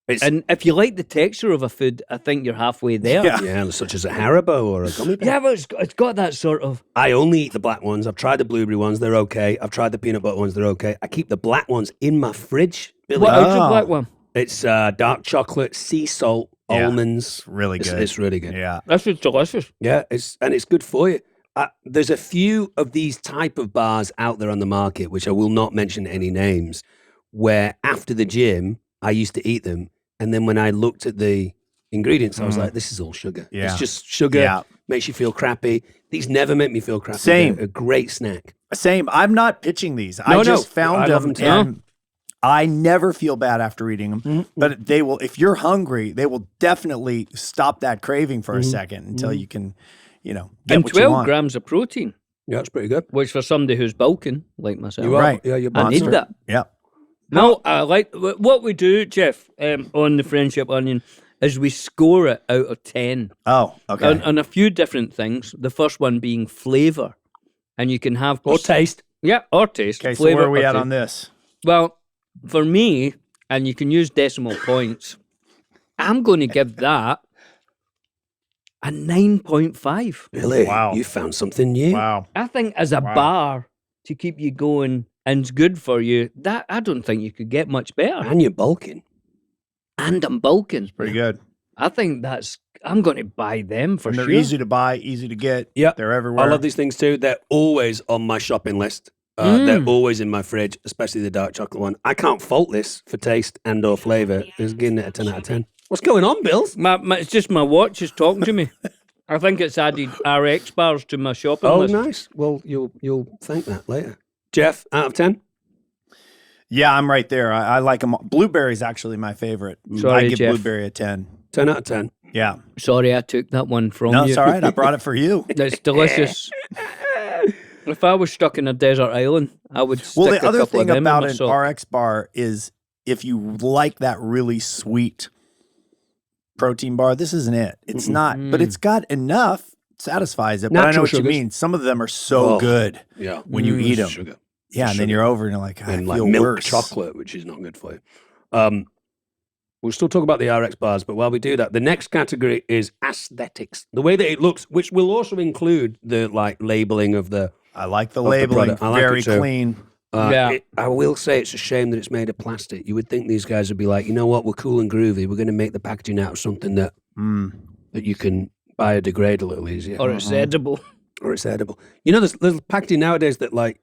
It's, And if you like the texture of a food, I think you're halfway there. Yeah. yeah, such as a Haribo or a gummy bear. Yeah, but it's got that sort of. I only eat the black ones. I've tried the blueberry ones. They're okay. I've tried the peanut butter ones. They're okay. I keep the black ones in my fridge. Billy. What how's your Oh. black one? It's dark chocolate, sea salt, Yeah. almonds. really It's, good. it's really good. Yeah. This is delicious. Yeah, it's good for you. There's a few of these type of bars out there on the market, which I will not mention any names, where after the gym I used to eat them, and then when I looked at the ingredients, I was like, "This is all sugar. Yeah. It's just sugar. Yeah. Makes you feel crappy. These never make me feel crappy. Same. They're a great snack. Same. I'm not pitching these. No, I just no. found I love them, them too. and I never feel bad after eating them. Mm-hmm. But they will, if you're hungry, they will definitely stop that craving for a Mm-hmm. second until you can, get And what you 12 want. grams of protein, Yeah, it's pretty good. which for somebody who's bulking like myself, You are. Right. Yeah, you're I need monster. that. Yeah. No, I like what we do, Jeff, on the Friendship Onion is we score it out of 10 Oh, okay. on a few different things. The first one being flavor. And you can have. Or taste. Yeah, or taste. Okay, so Flavor where are we or at taste. on this? Well, for me, and you can use decimal points, I'm going to give that a 9.5. Billy, Wow. you found something new. Wow. I think as a Wow. bar to keep you going and it's good for you, that I don't think you could get much better. And you're bulking. And I'm bulking. Pretty good. I think I'm going to buy them for And they're sure. easy to buy, easy to get. Yeah. They're everywhere. I love these things too. They're always on my shopping list. They're always in my fridge, especially the dark chocolate one. I can't fault this for taste and or flavor. It's giving it a 10 out of 10. What's going on, Bills? It's just my watch is talking to me. I think it's added RX bars to my shopping Oh, list. nice. Well, you'll thank that later. Jeff, out of 10? Yeah, I'm right there. I like them. Blueberry's actually my favorite. Sorry, I give Jeff. blueberry a 10. 10 out of 10. Yeah. Sorry, I took that one from No, you. it's all right. I brought it for you. It's delicious. If I was stuck in a desert island, I would stick Well, a the other couple of thing them in about my an sock. RX bar is if you like that really sweet protein bar, this isn't it. It's not, but it's got enough, satisfies it. But I know Natural what you sugars. mean. Some of them are so Oh. good. Yeah. When you eat 'em. Sugar. Yeah, and then Sugar. you're over and you're like, I And feel like milk worse. chocolate, which is not good for you. We'll still talk about the RX bars, but while we do that, the next category is aesthetics. The way that it looks, which will also include the like labeling of the I like the the labeling. product. I like Very it too. clean. Yeah. I will say it's a shame that it's made of plastic. You would think these guys would be like, you know what, we're cool and groovy. We're going to make the packaging out of something that Mm. that you can Biodegrade a little easier. or it's edible. Or it's edible. You know, there's packaging nowadays that like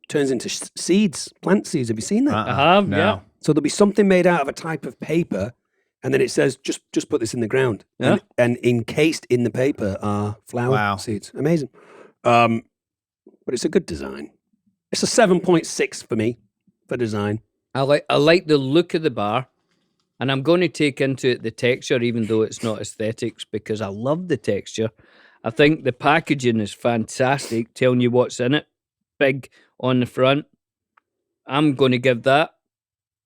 turns into seeds, plant seeds. Have you seen that? I have, No. yeah. So there'll be something made out of a type of paper, and then it says, just put this in the ground. Yeah. And encased in the paper are flower Wow. seeds. Amazing. But it's a good design. It's a 7.6 for me for design. I like the look of the bar, and I'm going to take into it the texture, even though it's not aesthetics, because I love the texture. I think the packaging is fantastic, telling you what's in it, big on the front. I'm going to give that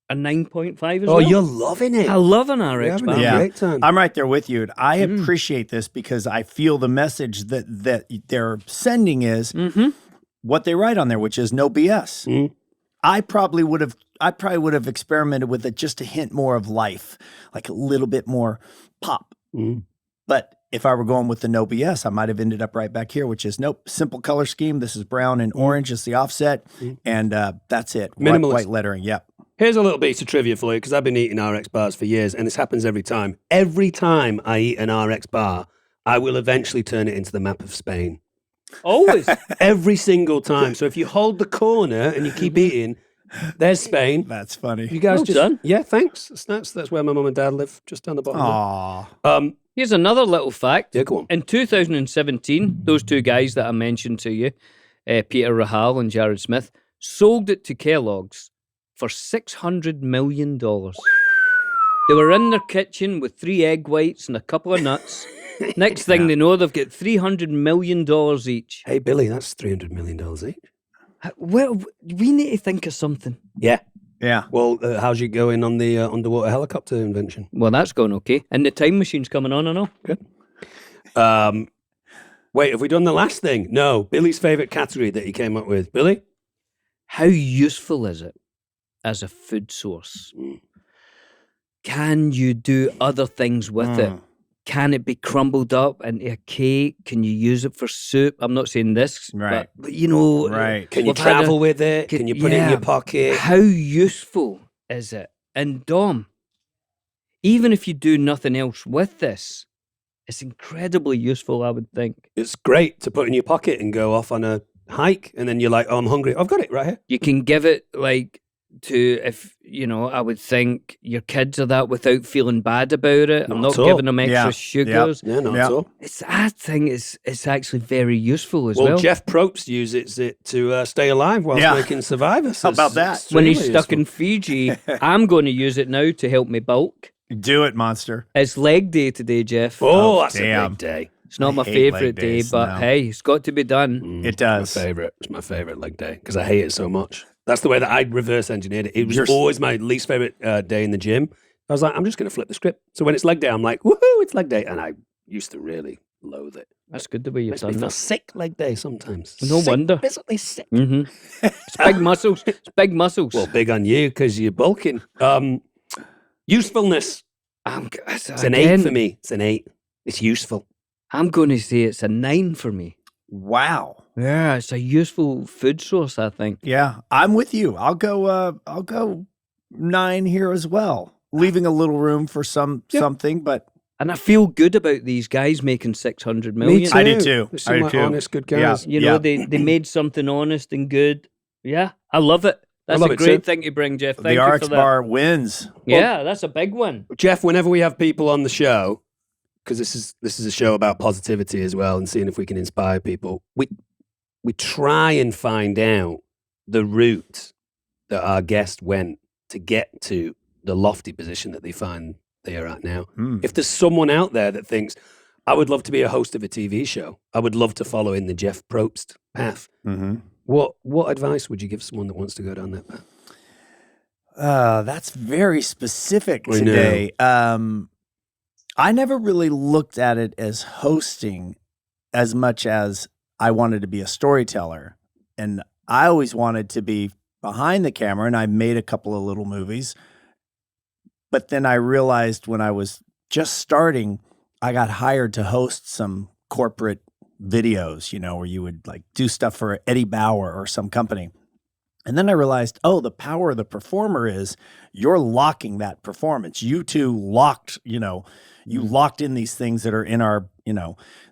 a 9.5 as Oh, well. you're loving it. I love an You're RX having bar. a Yeah. great time. I'm right there with you. I appreciate this because I feel the message that they're sending is what they write on there, which is no BS. Mm. I probably would have experimented with it just a hint more of life, like a little bit more pop. Mm. But if I were going with the no BS, I might have ended up right back here, which is nope, simple color scheme. This is brown and orange is the offset, and that's it. Minimalist. White lettering. Yep. Here's a little bit of trivia for you, because I've been eating RX bars for years, and this happens every time. Every time I eat an RX bar, I will eventually turn it into the map of Spain. Always. Every single time. So if you hold the corner and you keep eating, there's Spain. That's funny. You guys Well just done. yeah, thanks. That's where my mum and dad live, just down the bottom. Aw. Here's another little fact. Yeah, go on. In 2017, those two guys that I mentioned to you, Peter Rahal and Jared Smith, sold it to Kellogg's for $600 million. They were in their kitchen with 3 egg whites and a couple of nuts. Next thing they know, they've got $300 million each. Hey Billy, that's $300 million each. Well, we need to think of something. Yeah. Yeah. Well, how's you going on the underwater helicopter invention? Well, that's going okay. And the time machine's coming on, I know. Good. Wait, have we done the last thing? No. Billy's favorite category that he came up with. Billy? How useful is it as a food source? Can you do other things with it? Can it be crumbled up into a cake? Can you use it for soup? I'm not saying this, Right. but you know, Right. Can you we've had travel with it? Can you put it in your pocket? How useful is it? And Dom, even if you do nothing else with this, it's incredibly useful, I would think. It's great to put in your pocket and go off on a hike, and then you're like, oh, I'm hungry. I've got it right here. You can give it like to, if you know, I would think your kids are that without feeling bad about it. I'm Not not at all. giving them extra Yeah. sugars. Yeah, not Yeah. at all. I think it's actually very useful as Well, well. Jeff Probst uses it to stay alive whilst Yeah. making Survivor. So How about it's that? When he's extremely stuck in Fiji, I'm going to use it now to help me bulk. Do it, monster. It's leg day today, Jeff. Oh, that's damn. a big day. It's not I my hate favourite leg day, days, but no. hey, it's got to be done. It does. My favorite. It's my favorite leg day because I hate it so much. That's the way that I reverse engineered it. It was You're- always my least favorite day in the gym. I was like, I'm just going to flip the script. So when it's leg day, I'm like, woohoo, it's leg day. And I used to really loathe it. That's good the way you've Makes me done feel that. sick leg day sometimes. No Sick, wonder. Physically sick. It's big muscles. It's big muscles. Well, big on you because you're bulking. Usefulness. It's an 8 for me. It's an 8. It's useful. I'm going to say it's a 9 for me. Wow. Yeah, it's a useful food source, I think. Yeah, I'm with you. I'll go 9 here as well, leaving a little room for something, but And I feel good about these guys making 600 million. Me too. I do too. There's I do some too. honest, good guys. You know, they made something honest and good. Yeah, I love it. That's love a it great too. thing to bring, Jeff. Thank the you RX for that. bar wins. Yeah, that's a big one. Jeff, whenever we have people on the show, because this is a show about positivity as well and seeing if we can inspire people, we try and find out the route that our guest went to get to the lofty position that they find they are at now. If there's someone out there that thinks, I would love to be a host of a TV show, I would love to follow in the Jeff Probst path. Mm-hmm. What advice would you give someone that wants to go down that path? That's very specific I know. today. I never really looked at it as hosting as much as I wanted to be a storyteller. And I always wanted to be behind the camera, and I made a couple of little movies. But then I realized when I was just starting, I got hired to host some corporate videos, you know, where you would like do stuff for Eddie Bauer or some company. And then I realized, oh, the power of the performer is you're locking that performance. You two locked, you know, You locked in these things that are in our,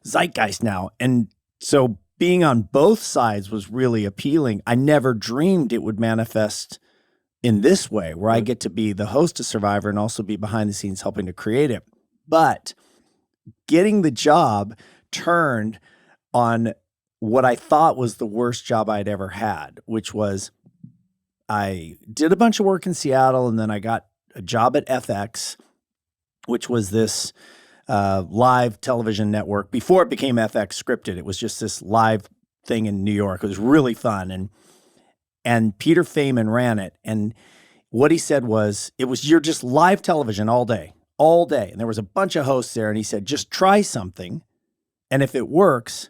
zeitgeist now. And so being on both sides was really appealing. I never dreamed it would manifest in this way, where I get to be the host of Survivor and also be behind the scenes helping to create it. But getting the job turned on what I thought was the worst job I'd ever had, which was I did a bunch of work in Seattle, and then I got a job at FX, which was this live television network. Before it became FX Scripted, it was just this live thing in New York. It was really fun. And Peter Feynman ran it. And what he said was, you're just live television all day. And there was a bunch of hosts there. And he said, just try something. And if it works,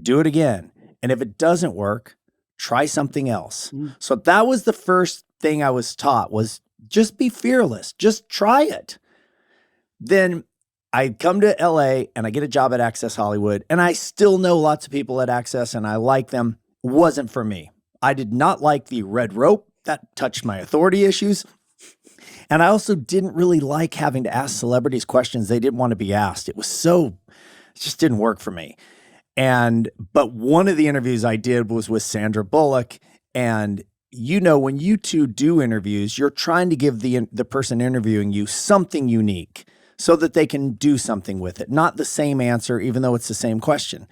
do it again. And if it doesn't work, try something else. So that was the first thing I was taught, was just be fearless. Just try it. Then I come to LA and I get a job at Access Hollywood. And I still know lots of people at Access and I like them. Wasn't for me. I did not like the red rope. That touched my authority issues. And I also didn't really like having to ask celebrities questions they didn't want to be asked. It just didn't work for me. But one of the interviews I did was with Sandra Bullock. And when you two do interviews, you're trying to give the person interviewing you something unique so that they can do something with it. Not the same answer, even though it's the same question.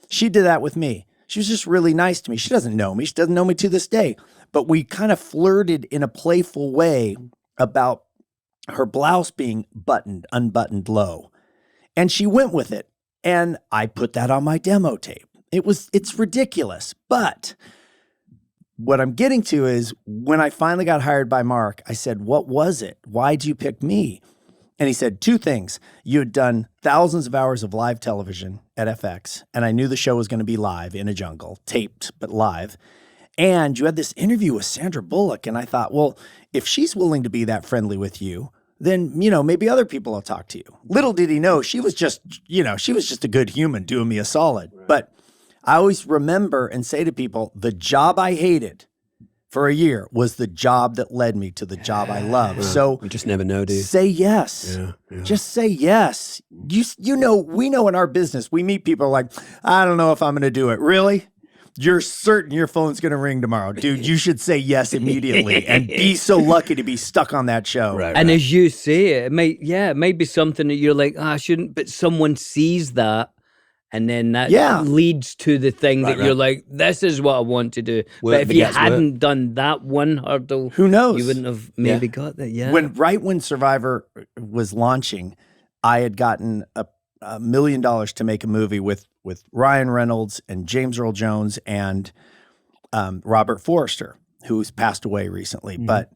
She did that with me. She was just really nice to me. She doesn't know me. She doesn't know me to this day. But we kind of flirted in a playful way about her blouse being unbuttoned low. And she went with it. And I put that on my demo tape. It's ridiculous. But what I'm getting to is when I finally got hired by Mark, I said, what was it? Why'd you pick me? And he said 2 things. You had done thousands of hours of live television at FX, and I knew the show was going to be live in a jungle, taped, but live. And you had this interview with Sandra Bullock, and I thought, well, if she's willing to be that friendly with you, then, maybe other people will talk to you. Little did he know, she was just a good human doing me a solid. Right. But I always remember and say to people, the job I hated for a year was the job that led me to the job I love. So we just never know, do you? Say yes. Yeah. Just say yes. We know in our business, we meet people like, I don't know if I'm going to do it. Really? You're certain your phone's going to ring tomorrow. Dude, you should say yes immediately and be so lucky to be stuck on that show. Right. And as you say, it might be something that you're like, I shouldn't, but someone sees that. And then that leads to the thing that you're like, this is what I want to do. But if you hadn't done that one hurdle, who knows? You wouldn't have maybe got that. Yeah. When Survivor was launching, I had gotten $1 million to make a movie with Ryan Reynolds and James Earl Jones and Robert Forster, who's passed away recently. Mm-hmm. But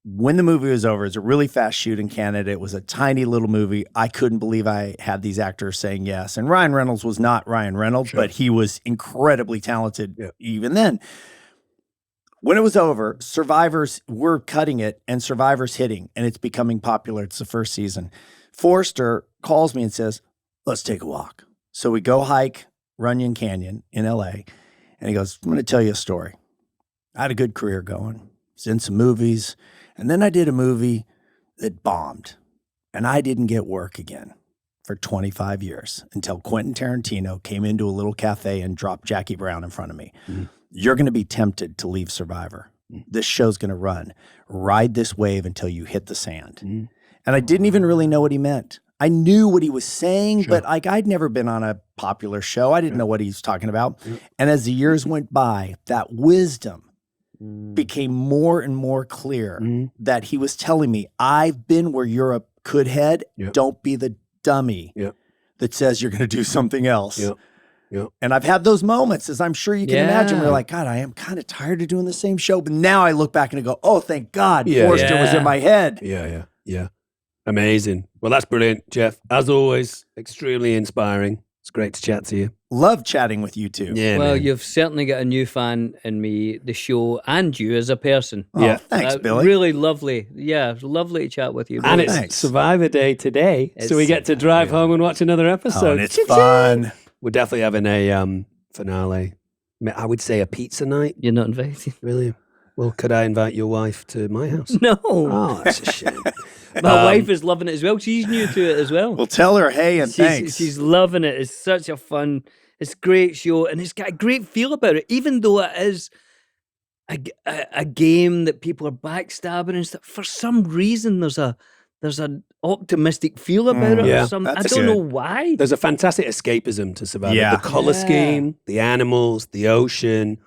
when the movie was over, it was a really fast shoot in Canada. It was a tiny little movie. I couldn't believe I had these actors saying yes. And Ryan Reynolds was not Ryan Reynolds, but he was incredibly talented even then. When it was over, Survivors were cutting it and Survivor's hitting, and it's becoming popular. It's the first season. Forster calls me and says, let's take a walk. So we go hike Runyon Canyon in LA, and he goes, I'm going to tell you a story. I had a good career going. Was in some movies. And then I did a movie that bombed, and I didn't get work again for 25 years until Quentin Tarantino came into a little cafe and dropped Jackie Brown in front of me. Mm-hmm. You're going to be tempted to leave Survivor. Mm-hmm. This show's going to run. Ride this wave until you hit the sand. Mm-hmm. And I didn't even really know what he meant. I knew what he was saying, but I'd never been on a popular show. I didn't know what he was talking about. Yeah. And as the years went by, that wisdom became more and more clear that he was telling me, I've been where Europe could head. Yep. Don't be the dummy that says you're going to do something else. Yep. Yep. And I've had those moments, as I'm sure you can imagine, where you're like, God, I am kind of tired of doing the same show. But now I look back and I go, oh, thank God Forster was in my head. Yeah. Amazing. Well, that's brilliant, Jeff. As always, extremely inspiring. It's great to chat to you. Love chatting with you too. Yeah, well, you've certainly got a new fan in me, the show, and you as a person. Oh, thanks, Billy. Really lovely. Yeah, lovely to chat with you. And it's Survivor Day today, so we get to drive home and watch another episode. Oh, and it's fun. We're definitely having a finale. I would say a pizza night. You're not invited. Really? Well, could I invite your wife to my house? No. Oh, that's a shame. My wife is loving it as well. She's new to it as well. Well, tell her hey and thanks. She's loving it. It's such a fun, it's a great show, and it's got a great feel about it, even though it is a game that people are backstabbing and stuff. For some reason, there's an optimistic feel about it. Yeah, or some, I that's don't good. know why. There's a fantastic escapism to Survivor. Yeah. The color Yeah. scheme, the animals, the ocean.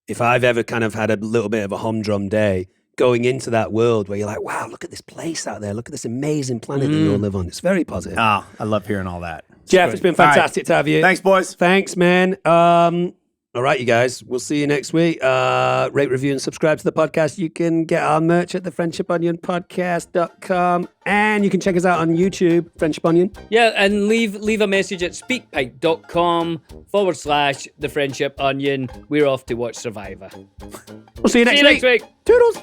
If I've ever kind of had a little bit of a humdrum day, going into that world where you're like, wow, look at this place out there. Look at this amazing planet that we all live on. It's very positive. Ah, I love hearing all that. Jeff, it's been All right. fantastic to have you. Thanks, boys. Thanks, man. All right, you guys. We'll see you next week. Rate, review, and subscribe to the podcast. You can get our merch at thefriendshiponionpodcast.com. And you can check us out on YouTube, Friendship Onion. Yeah, and leave a message at speakpipe.com/The Friendship Onion. We're off to watch Survivor. We'll see you next week. Toodles.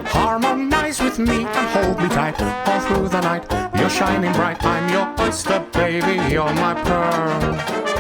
Harmonize with me and hold me tight all through the night. You're shining bright, I'm your oyster, baby, you're my pearl.